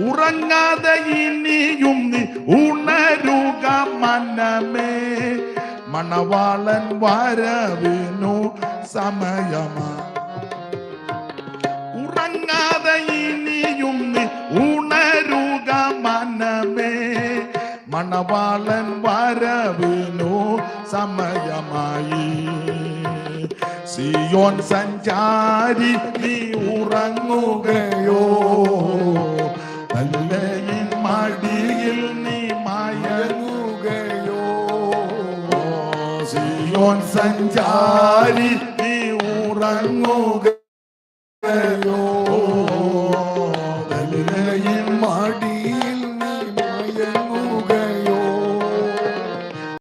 [SPEAKER 1] ഉറങ്ങാതെ ഇനിയും നീ ഉണരുക മനമേ, മണവാളൻ വരവിനു സമയമാ. ഉറങ്ങാതെ ഇനിയും നീ ഉണരുക മനമേ, മണവാളൻ വരവിനു സമയമായി. സിയോൻ സഞ്ചാരി നീ ഉറങ്ങുകയോ? തല്ലയിൻ മടിയിൽ നീ മയങ്ങുകയോ? സഞ്ചാരി നീ ഉറങ്ങുകയോ?